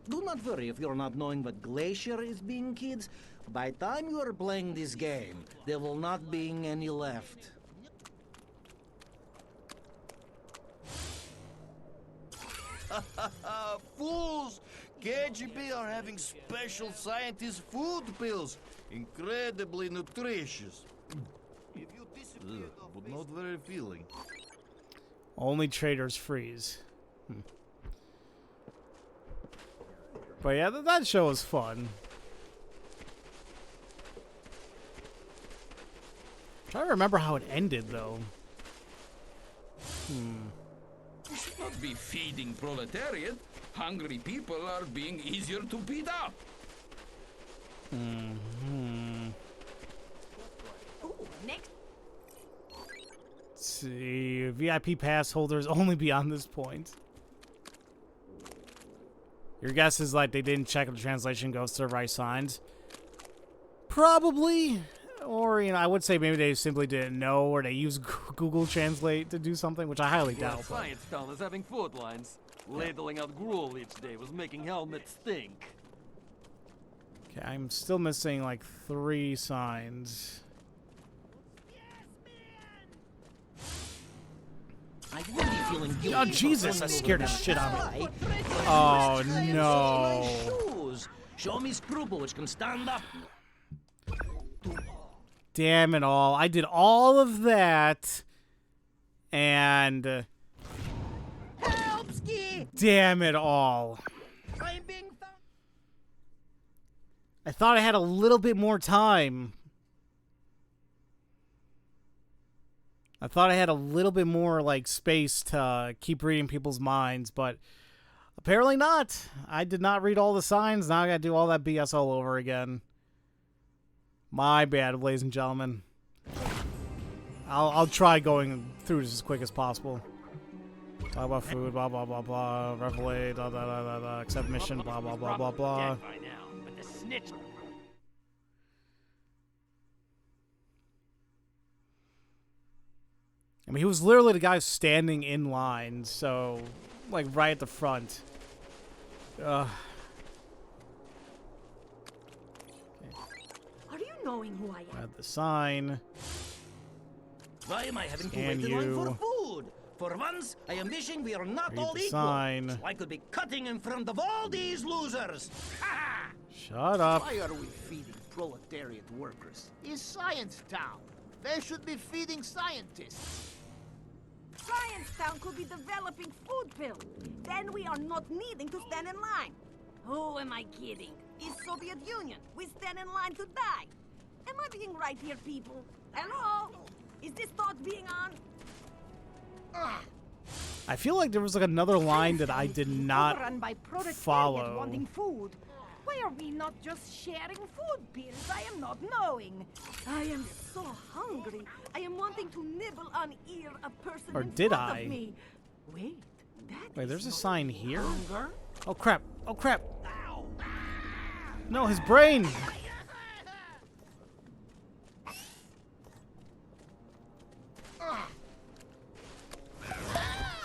Do not worry if you're not knowing what glacier is being, kids. By the time you are playing this game, there will not be any left. Fools! KGB are having special scientist food pills. Incredibly nutritious. But not very filling. Only traders freeze. But yeah, that show was fun. Try to remember how it ended, though. We should not be feeding proletariat. Hungry people are being easier to beat up. Next. Let's see. VIP pass holders only beyond this point. Your guess is like they didn't check if the translation goes to the right signs. Probably. Or, you know, I would say maybe they simply didn't know, or they use Google Translate to do something, which I highly doubt. Science Town is having food lines. Ladling out gruel each day was making helmets stink. Okay, I'm still missing like 3 signs. I'm really feeling guilty. Oh, Jesus, that scared the shit out of me. Oh, no. Shoes. Show me scruple which can stand up. Damn it all. I did all of that. And... Help, Ski! Damn it all. I'm being found. I thought I had a little bit more time. I thought I had a little bit more, like, space to keep reading people's minds, but apparently not. I did not read all the signs. Now I gotta do all that BS all over again. My bad, ladies and gentlemen. I'll try going through this as quick as possible. Talk about food, blah blah blah blah. Revelate, da da da da da. Accept mission, blah blah blah blah blah. Dead by now, but the snitch. I mean, he was literally the guy standing in line, so like right at the front. Are you knowing who I am? Add the sign. Why am I having to Scan wait in line you. for food? For once, I am wishing we are not Read all the equal. sign. So I could be cutting in front of all these losers. Shut up. Why are we feeding proletariat workers? It's Science Town. They should be feeding scientists. Science Town could be developing food pills. Then we are not needing to stand in line. Who am I kidding? It's Soviet Union. We stand in line to die. Am I being right here, people? Hello? Is this thought being on? I feel like there was like another line that I did not Overrun by proletariat follow. wanting food. Why are we not just sharing food pills? I am not knowing. I am so hungry. I am wanting to nibble on ear a person Or in did front I? of me. Wait, that Wait, is there's a not sign here? hunger. Oh crap! Oh crap! No, his brain!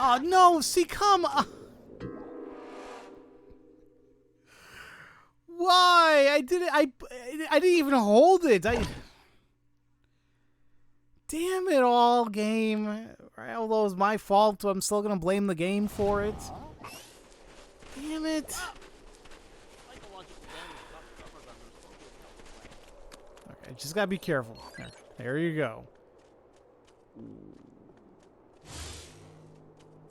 Oh no! See, come on! Why? I didn't even hold it. Damn it all, game. Right, although it's my fault, I'm still gonna blame the game for it. Damn it. Okay, just gotta be careful. There you go.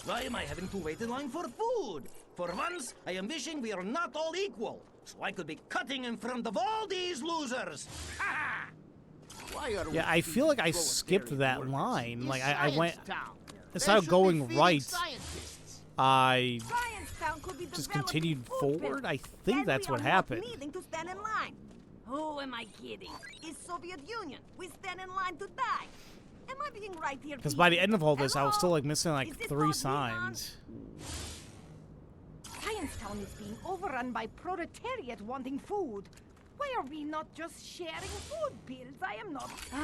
Why am I having to wait in line for food? For once, I am wishing we are not all equal, so I could be cutting in front of all these losers. Ha! Yeah, I feel like I skipped that line. Like I went, Town. instead of going right, Scientists. I Science Town could be just developing continued food forward. pills. I Then think that's we what are not happened. needing to stand in line. Who am I kidding? It's Soviet Union. We stand in line to die. Am I being right here? Because by the people? end of all this, I was Hello? still like missing Is like this 3 not being signs. Science Town is being overrun by proletariat wanting food. Why are we not just sharing food pills? I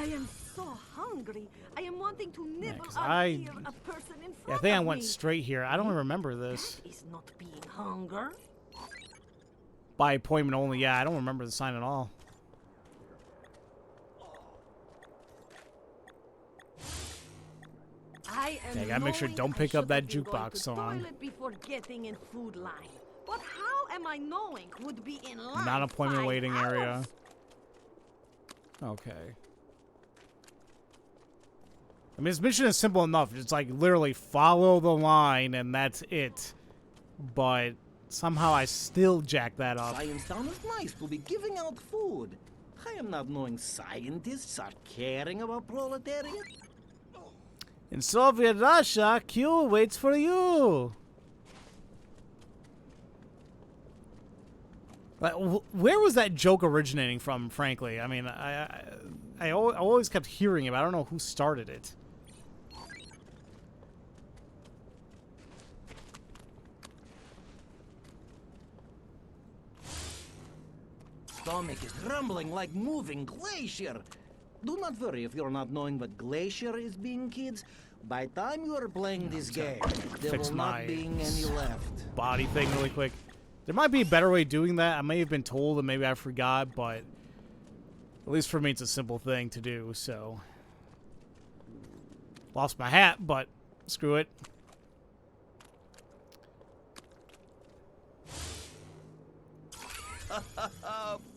am so hungry. I am wanting to nibble 'cause on I- ear a person in front Yeah, I think I of went me. straight here. I don't remember this. That is not being hunger. By appointment only. Yeah, I don't remember the sign at all. I am Yeah, I gotta make sure knowing don't I pick up should that have been going jukebox to song. toilet before getting in food line. But how am I knowing who'd be in line? Non-appointment 5 waiting hours? area. Okay. I mean, this mission is simple enough. It's like literally follow the line and that's it. But somehow I still jack that up. Science Town is nice to be giving out food. I am not knowing scientists are caring about proletariat. In Soviet Russia, Q waits for you. Like, where was that joke originating from, frankly? I mean, I always kept hearing it, but I don't know who started it. Stomach is rumbling like moving glacier. Do not worry if you're not knowing what glacier is being, kids. By time you are playing this game, there Fix will my not be any left. body thing really quick. There might be a better way of doing that. I may have been told and maybe I forgot, but at least for me it's a simple thing to do, so. Lost my hat, but screw it.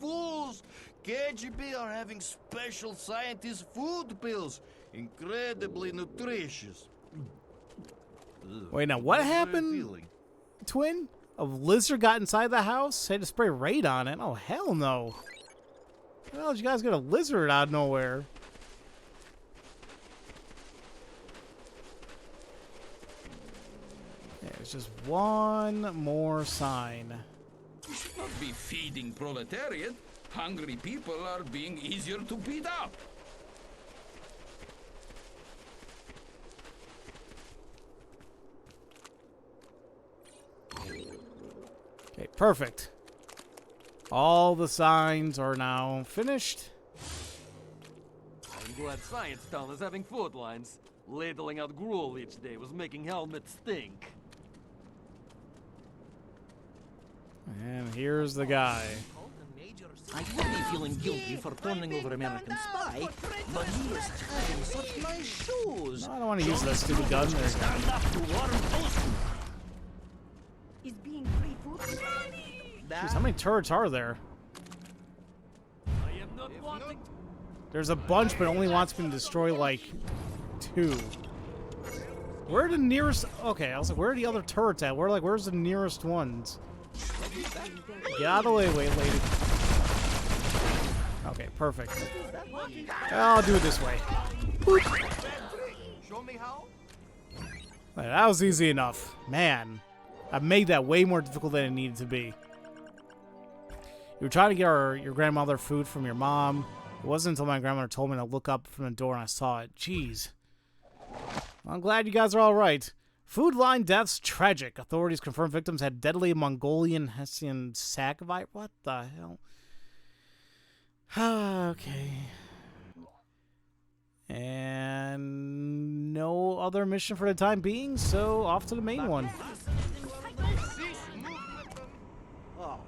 Fools! KGB are having special scientist food pills. Incredibly nutritious. Wait, now what happened, Twin? A lizard got inside the house? Had to spray raid on it? Oh, hell no. How the hell did you guys get a lizard out of nowhere? There's just one more sign. We should not be feeding proletariat. Hungry people are being easier to beat up. Okay, perfect. All the signs are now finished. I'm glad Science Town is having food lines. Ladling out gruel each day was making helmets stink. And here's the guy. I would be feeling guilty for turning over American Spy, but he is tying such nice shoes. No, I don't want to use that stupid gun. There you go. Stand up to warm toast. Is being free food? Jeez, how many turrets are there? I am not wanting. There's a bunch, but it only wants me to destroy, like, 2. Where are the nearest... Okay, I was like, where are the other turrets at? Where's the nearest ones? Get out of the way, wait, lady. Okay, perfect. I'll do it this way. Show me how? That was easy enough. Man, I made that way more difficult than it needed to be. You were trying to get your grandmother food from your mom. It wasn't until my grandmother told me to look up from the door and I saw it. Jeez. Well, I'm glad you guys are all right. Food line deaths tragic. Authorities confirm victims had deadly Mongolian Hessian sac virus. What the hell? Okay. And no other mission for the time being, so off to the main one. Oh.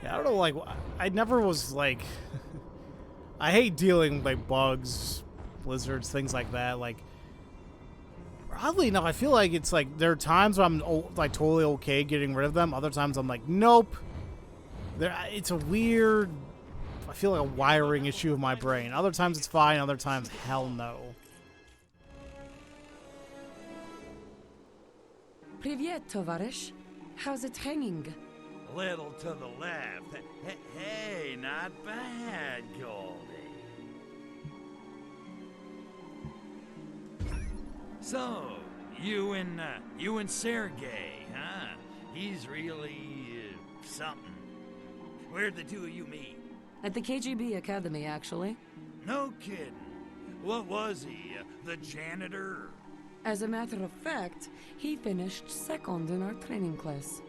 Yeah, I don't know, like, I never was, like... I hate dealing with, like, bugs, blizzards, things like that, like... Oddly enough, I feel like it's, like, there are times where I'm, like, totally okay getting rid of them, other times I'm like, nope! It's a weird... I feel like a wiring issue of my brain. Other times it's fine, other times, hell no. Привет, товарищ. How's it hanging? Little to the left. Hey, not bad, Goldie. So, you and Sergey, huh? He's really something. Where'd the two of you meet? At the KGB Academy, actually. No kidding. What was he? The janitor? As a matter of fact, he finished second in our training class.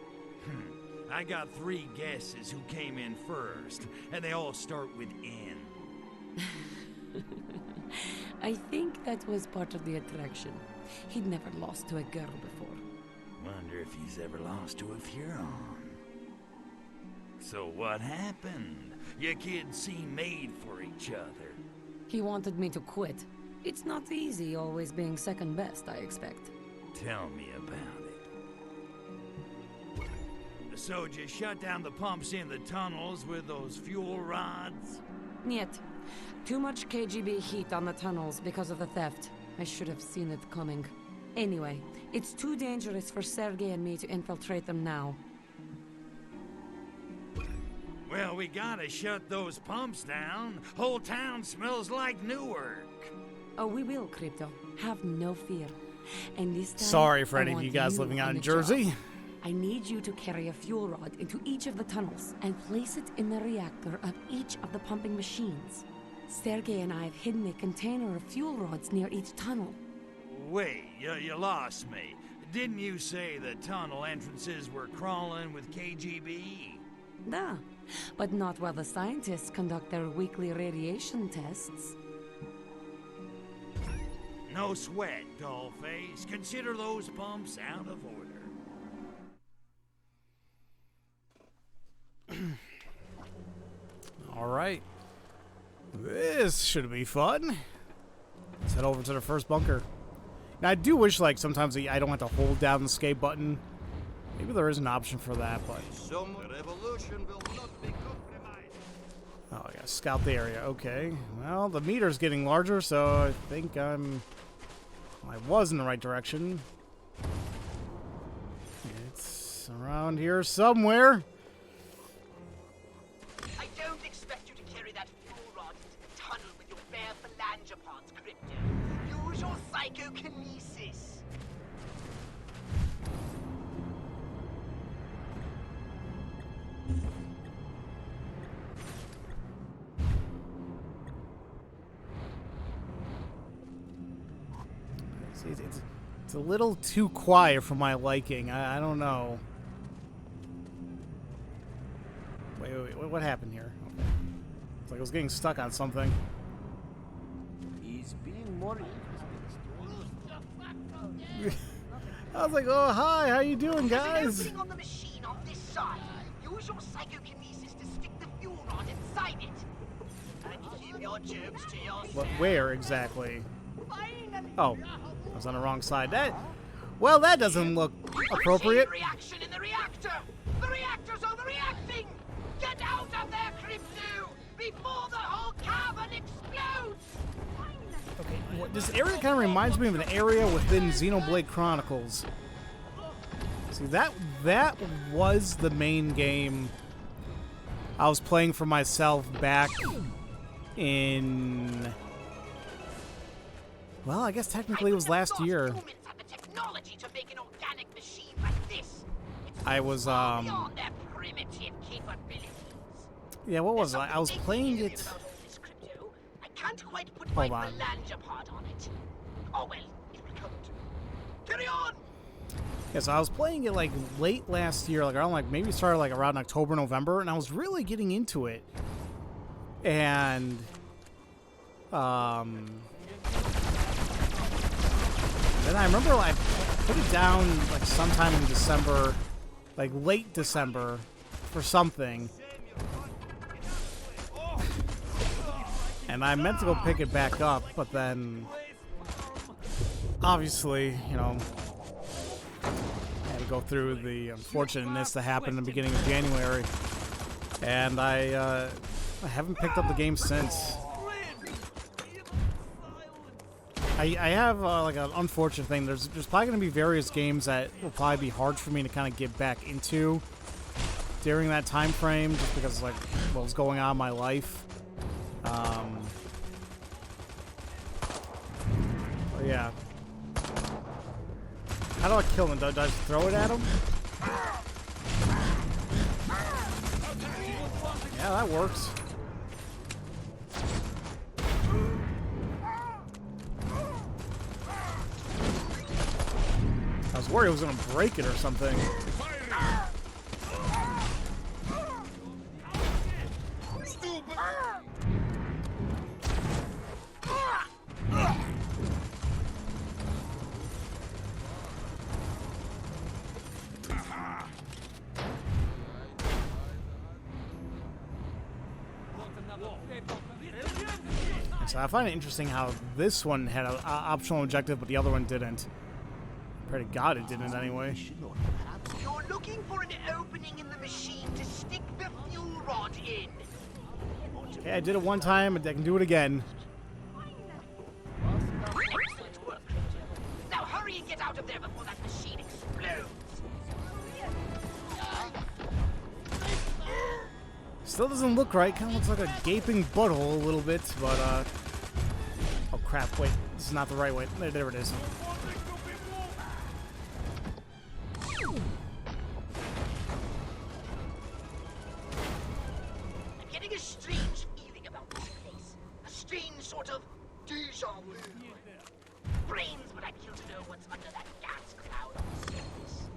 I got 3 guesses who came in first, and they all start with N. I think that was part of the attraction. He'd never lost to a girl before. Wonder if he's ever lost to a Furon. So what happened? You kids seem made for each other. He wanted me to quit. It's not easy always being second best, I expect. Tell me about it. So just shut down the pumps in the tunnels with those fuel rods? Niet. Too much KGB heat on the tunnels because of the theft. I should have seen it coming. Anyway, it's too dangerous for Sergey and me to infiltrate them now. Well, we gotta shut those pumps down. Whole town smells like Newark. Oh, we will, Crypto. Have no fear. And this time, Sorry for I any of want you guys living out on in the job. Jersey. I need you to carry a fuel rod into each of the tunnels and place it in the reactor of each of the pumping machines. Sergey and I have hidden a container of fuel rods near each tunnel. Wait, you lost me. Didn't you say the tunnel entrances were crawling with KGB? Da, but not while the scientists conduct their weekly radiation tests. No sweat, dollface. Consider those pumps out of order. All right. This should be fun. Let's head over to the first bunker. Now, I do wish, like, sometimes I don't have to hold down the escape button. Maybe there is an option for that, but... Some revolution will not be compromised. Oh, I gotta scout the area. Okay. Well, the meter's getting larger, so I think I was in the right direction. It's around here somewhere. I don't expect you to carry that fuel rod into the tunnel with your bare phalangopods, Crypto. Use your psychokinesis. It's a little too quiet for my liking. I don't know. Wait, what happened here? Okay. It's like I was getting stuck on something. He's being more I was like, oh, hi, how you doing, There's guys? an opening on the machine on this side. Use your psychokinesis to stick the fuel rod inside it. And keep your jokes to yourself. What? Where exactly? Oh, I was on the wrong side. Well, that doesn't look appropriate. Reaction in the reactor. The reactor's overreacting. Get out of there, Crypto, before the whole cavern explodes. Okay, this area kind of reminds me of an area within Xenoblade Chronicles. See, that was the main game I was playing for myself back in... Well, I guess technically it was last year. I was, yeah, what was it? I was playing it... Hold on. Oh well, it will come to. Carry on! Yeah, so I was playing it like late last year, like around like maybe started like around October, November, and I was really getting into it. And then I remember like I put it down like sometime in December, like late December for something. And I meant to go pick it back up, but then obviously, you know, I had to go through the unfortunateness that happened in the beginning of January, and I haven't picked up the game since. I have like an unfortunate thing. There's probably going to be various games that will probably be hard for me to kind of get back into during that time frame, just because like what's going on in my life. Yeah. How do I kill him? Do I just throw it at him? Yeah, that works. I was worried I was going to break it or something. So I find it interesting how this one had an optional objective, but the other one didn't. Pray to God it didn't anyway. You're looking for an opening in the machine to stick the fuel rod in. Okay, I did it one time, and I can do it again. Excellent work, Crypto. Now hurry and get out of there before that machine explodes. Still doesn't look right. Kind of looks like a gaping butthole a little bit, but oh crap! Wait, this is not the right way. There it is. I'm getting a strange feeling about this place. A strange sort of deja vu. Brains would I kill to know what's under that gas cloud on the surface.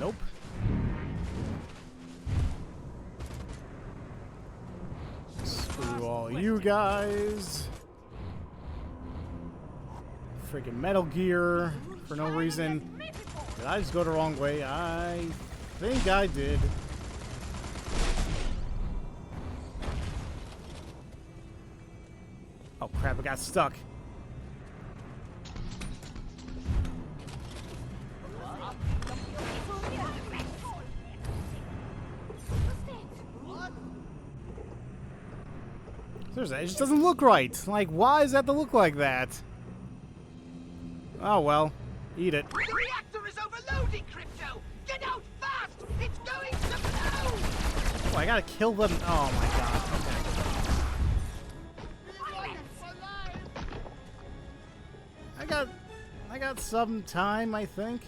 Nope. Screw all you guys. Freaking Metal Gear for no reason. Did I just go the wrong way? I think I did. Oh crap, I got stuck. Seriously, it just doesn't look right. Like, why does that have to look like that? Oh well, eat it. The reactor is overloading, Crypto! Get out fast! It's going to blow! Oh, I gotta kill them. Oh my god. Okay. I got some time, I think.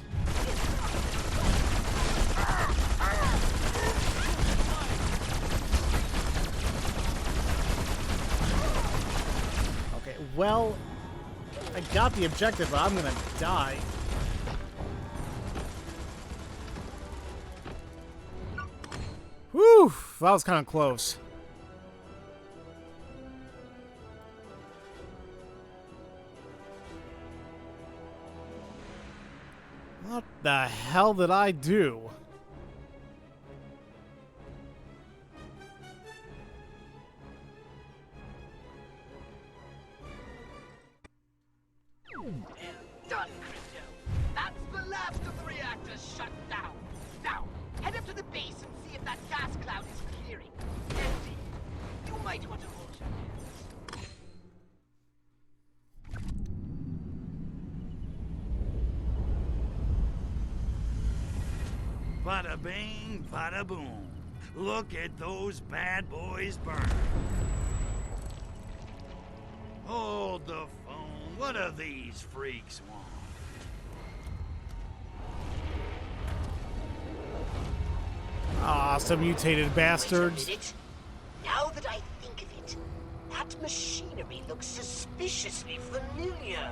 Okay, well, I got the objective, but I'm gonna die. Whew, that was kind of close. What the hell did I do? Well done, Crypto. That's the last of the reactors shut down. Now, head up to the base and see if that gas cloud is clearing. Andy, you might want to hold your hands. Bada bing, bada boom. Look at those bad boys burn. Hold the phone. What do these freaks want? Ah, some mutated bastards. Wait a minute. Now that I think of it, that machinery looks suspiciously familiar.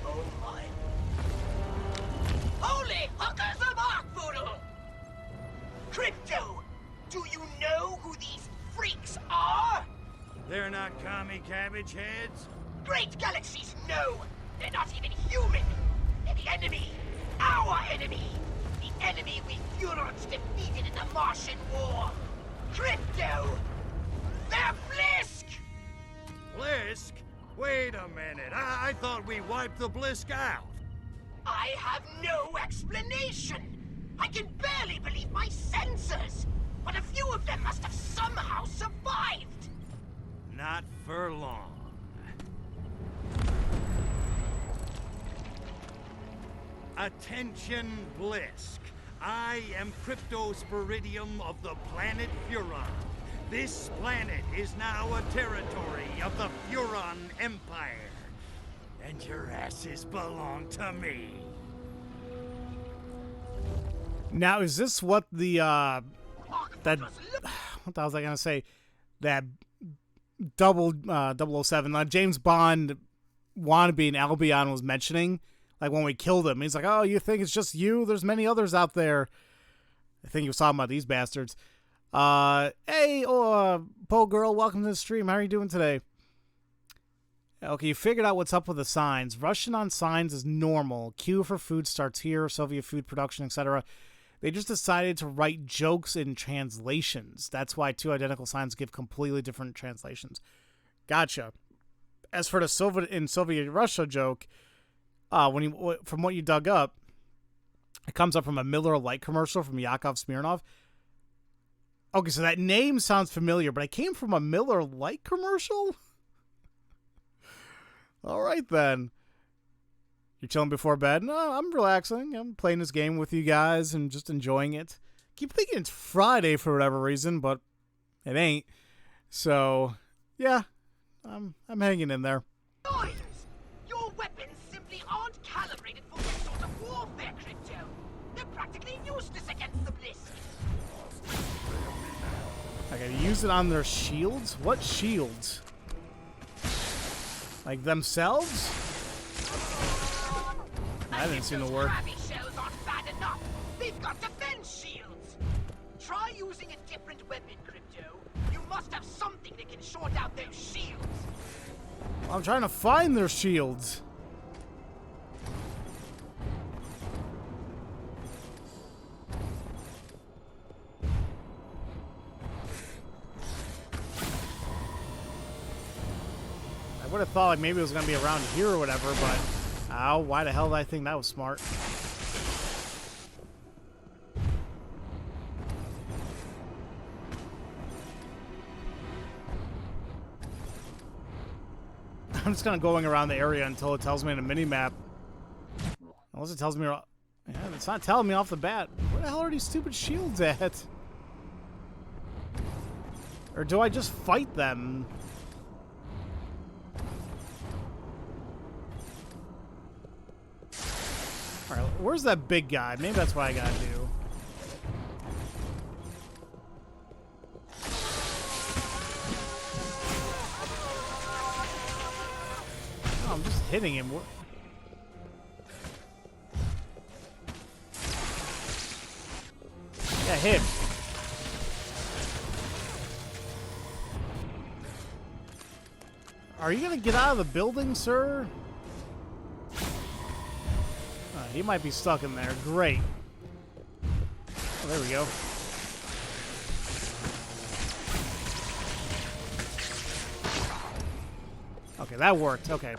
Oh my. Holy hookers of Arkvoodle! Crypto, do you know who these freaks are? They're not commie cabbage heads? Great galaxies, no! They're not even human! They're the enemy! Our enemy! The enemy we Furons defeated in the Martian War! Crypto! They're Blisk! Blisk? Wait a minute. I thought we wiped the Blisk out. I have no explanation! I can barely believe my senses! But a few of them must have somehow survived! Not for long. Attention, Blisk. I am Cryptosporidium of the planet Furon. This planet is now a territory of the Furon Empire. And your asses belong to me. Now, is this what the, that, what the hell was I gonna say? That 007, James Bond wannabe in Albion was mentioning? Like when we killed him, he's like, "Oh, you think it's just you? There's many others out there." I think he was talking about these bastards. Hey, Poe Girl, welcome to the stream. How are you doing today? Okay, you figured out what's up with the signs. Russian on signs is normal. Q for food starts here, Soviet food production, etc. They just decided to write jokes in translations. That's why two identical signs give completely different translations. Gotcha. As for the Soviet Russia joke, from what you dug up, it comes up from a Miller Lite commercial from Yakov Smirnov. Okay, so that name sounds familiar, but it came from a Miller Lite commercial? All right, then. You're chilling before bed? No, I'm relaxing. I'm playing this game with you guys and just enjoying it. Keep thinking it's Friday for whatever reason, but it ain't. So, yeah, I'm hanging in there. Noise! Your weapons simply aren't calibrated for this sort of warfare, Crypto. They're practically useless against the Blisk. I gotta use it on their shields? What shields? Like themselves? That didn't seem to work. Shells aren't bad enough. They've got defense shields. Try using a different weapon, Crypto. You must have something that can short out those shields. I'm trying to find their shields. I would have thought like maybe it was going to be around here or whatever, but ow, why the hell did I think that was smart? I'm just kind of going around the area until it tells me in a mini-map. Unless it tells me... Yeah, it's not telling me off the bat. Where the hell are these stupid shields at? Or do I just fight them? Alright, where's that big guy? Maybe that's what I gotta do. Oh, I'm just hitting him. Yeah, hit. Are you gonna get out of the building, sir? He might be stuck in there. Great. Oh, there we go. Okay, that worked. Okay.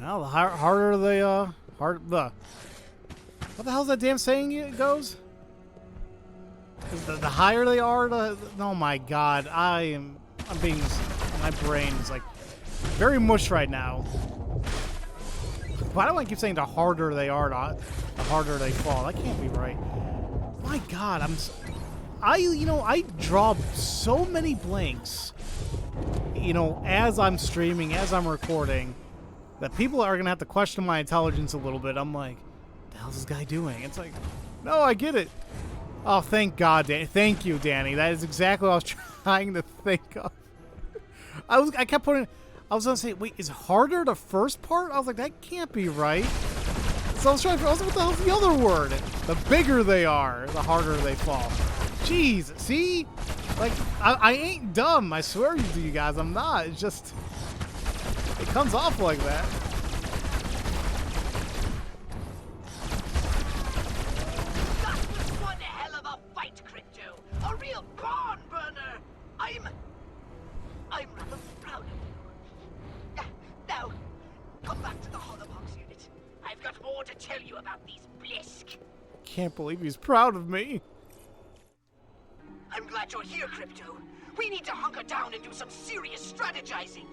Well, the harder the what the hell's that damn saying it goes? The higher they are, oh my god, I'm being, my brain is like very mush right now. Why do I keep saying the harder they are, the harder they fall? That can't be right. My god, I draw so many blanks, as I'm streaming, as I'm recording, that people are gonna have to question my intelligence a little bit. I'm like, what the hell's this guy doing? It's like, no, I get it. Oh, thank God, Danny. Thank you, Danny. That is exactly what I was trying to think of. I was gonna say, wait, is harder the first part? I was like, that can't be right. So I was like, what the hell's the other word? The bigger they are, the harder they fall. Jeez, see? Like, I ain't dumb. I swear to you guys, I'm not. It's just, it comes off like that. I'm rather proud of you. Now, come back to the Holobox unit. I've got more to tell you about these Blisk. Can't believe he's proud of me. I'm glad you're here, Crypto. We need to hunker down and do some serious strategizing.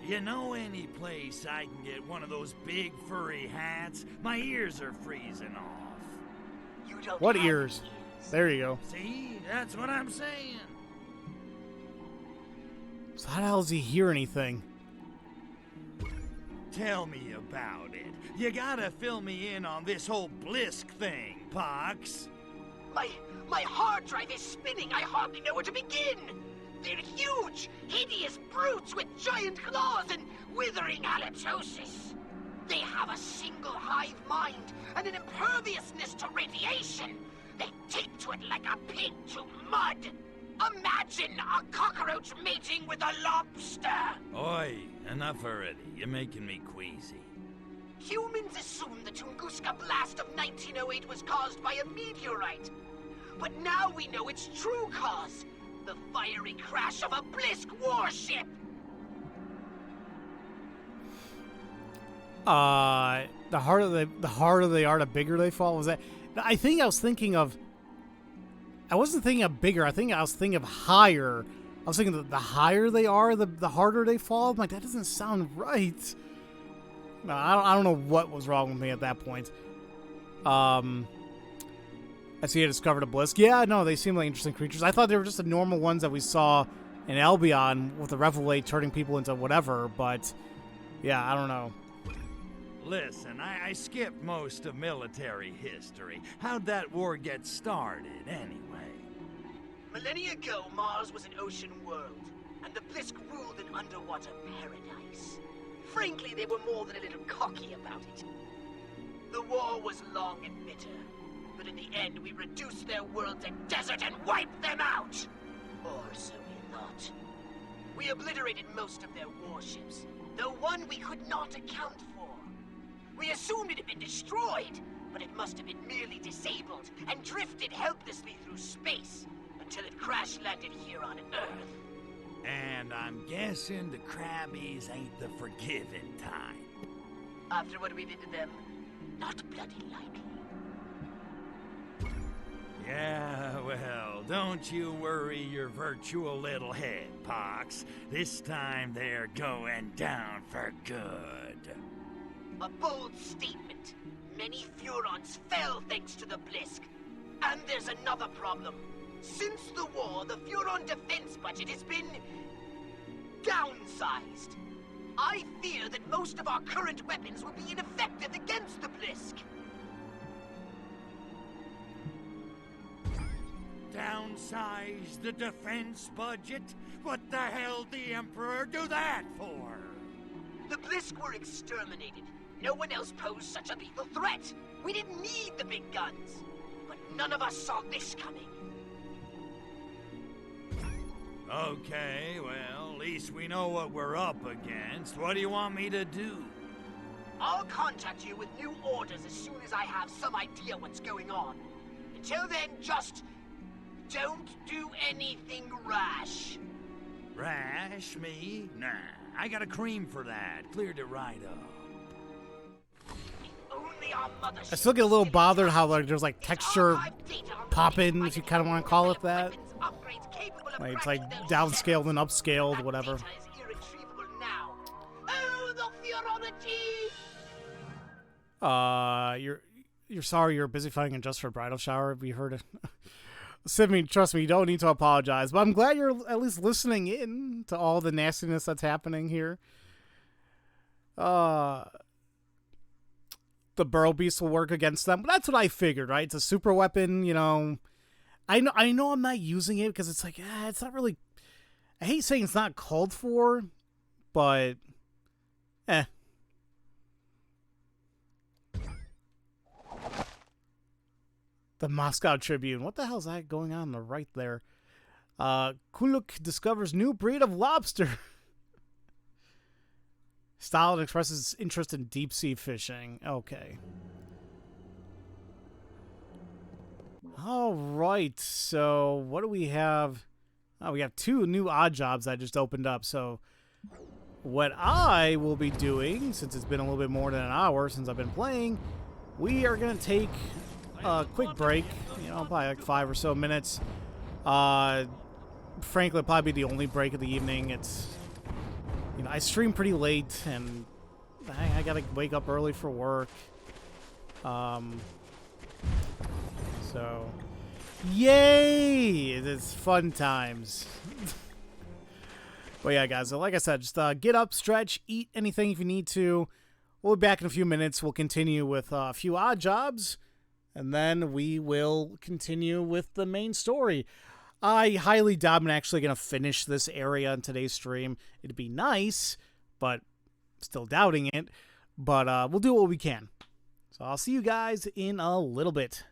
You know any place I can get one of those big furry hats? My ears are freezing off. You don't What have ears? There you go. See? That's what I'm saying. So how the hell does he hear anything? Tell me about it. You gotta fill me in on this whole Blisk thing, Pox. My hard drive is spinning. I hardly know where to begin. They're huge, hideous brutes with giant claws and withering halitosis. They have a single hive mind and an imperviousness to radiation. They take to it like a pig to mud. Imagine a cockroach mating with a lobster. Oi, enough already. You're making me queasy. Humans assumed the Tunguska blast of 1908 was caused by a meteorite. But now we know its true cause. The fiery crash of a Blisk warship! The harder they are, the bigger they fall. Was that? I think I was thinking of. I wasn't thinking of bigger. I think I was thinking of higher. I was thinking that the higher they are, the harder they fall. I'm like, that doesn't sound right. No, I don't know what was wrong with me at that point. I see I discovered a Blisk. Yeah, no, they seem like interesting creatures. I thought they were just the normal ones that we saw in Albion with the Revelate turning people into whatever, but yeah, I don't know. Listen, I skipped most of military history. How'd that war get started, anyway? Millennia ago, Mars was an ocean world, and the Blisk ruled an underwater paradise. Frankly, they were more than a little cocky about it. The war was long and bitter, but in the end, we reduced their world to desert and wiped them out! Or so we thought. We obliterated most of their warships, though one we could not account for. We assumed it had been destroyed, but it must have been merely disabled and drifted helplessly through space until it crash-landed here on Earth. And I'm guessing the Crabbies ain't the forgiving type. After what we did to them, not bloody likely. Yeah, well, don't you worry your virtual little head, Pox. This time they're going down for good. A bold statement. Many Furons fell thanks to the Blisk. And there's another problem. Since the war, the Furon defense budget has been downsized. I fear that most of our current weapons will be ineffective against the Blisk. Downsize the defense budget? What the hell did the Emperor do that for? The Blisk were exterminated. No one else posed such a lethal threat. We didn't need the big guns. But none of us saw this coming. Okay, well, at least we know what we're up against. What do you want me to do? I'll contact you with new orders as soon as I have some idea what's going on. Until then, just don't do anything rash. Rash, me? Nah, I got a cream for that. Cleared it right up. Only our mother I still get a little bothered how like there's like texture pop-in, if you kind of want to call it that. Like it's like downscaled and upscaled, whatever. You're sorry you're busy finding a just for bridal shower. We heard it. Sydney, trust me, you don't need to apologize. But I'm glad you're at least listening in to all the nastiness that's happening here. The Burrow Beast will work against them. But that's what I figured, right? It's a super weapon, you know. I know I'm not using it because it's like, it's not really... I hate saying it's not called for, but... The Moscow Tribune. What the hell's that going on the right there? Kuluk discovers new breed of lobster. Stalin expresses interest in deep-sea fishing. Okay. All right. So what do we have? Oh, we have 2 new odd jobs that just opened up. So what I will be doing, since it's been a little bit more than an hour since I've been playing, we are going to take a quick break, you know, probably like 5 or so minutes. Frankly, probably the only break of the evening. It's, you know, I stream pretty late, and I gotta wake up early for work. So, yay! It's fun times. But yeah, guys, like I said, just get up, stretch, eat anything if you need to. We'll be back in a few minutes. We'll continue with a few odd jobs. And then we will continue with the main story. I highly doubt I'm actually going to finish this area in today's stream. It'd be nice, but still doubting it. But we'll do what we can. So I'll see you guys in a little bit.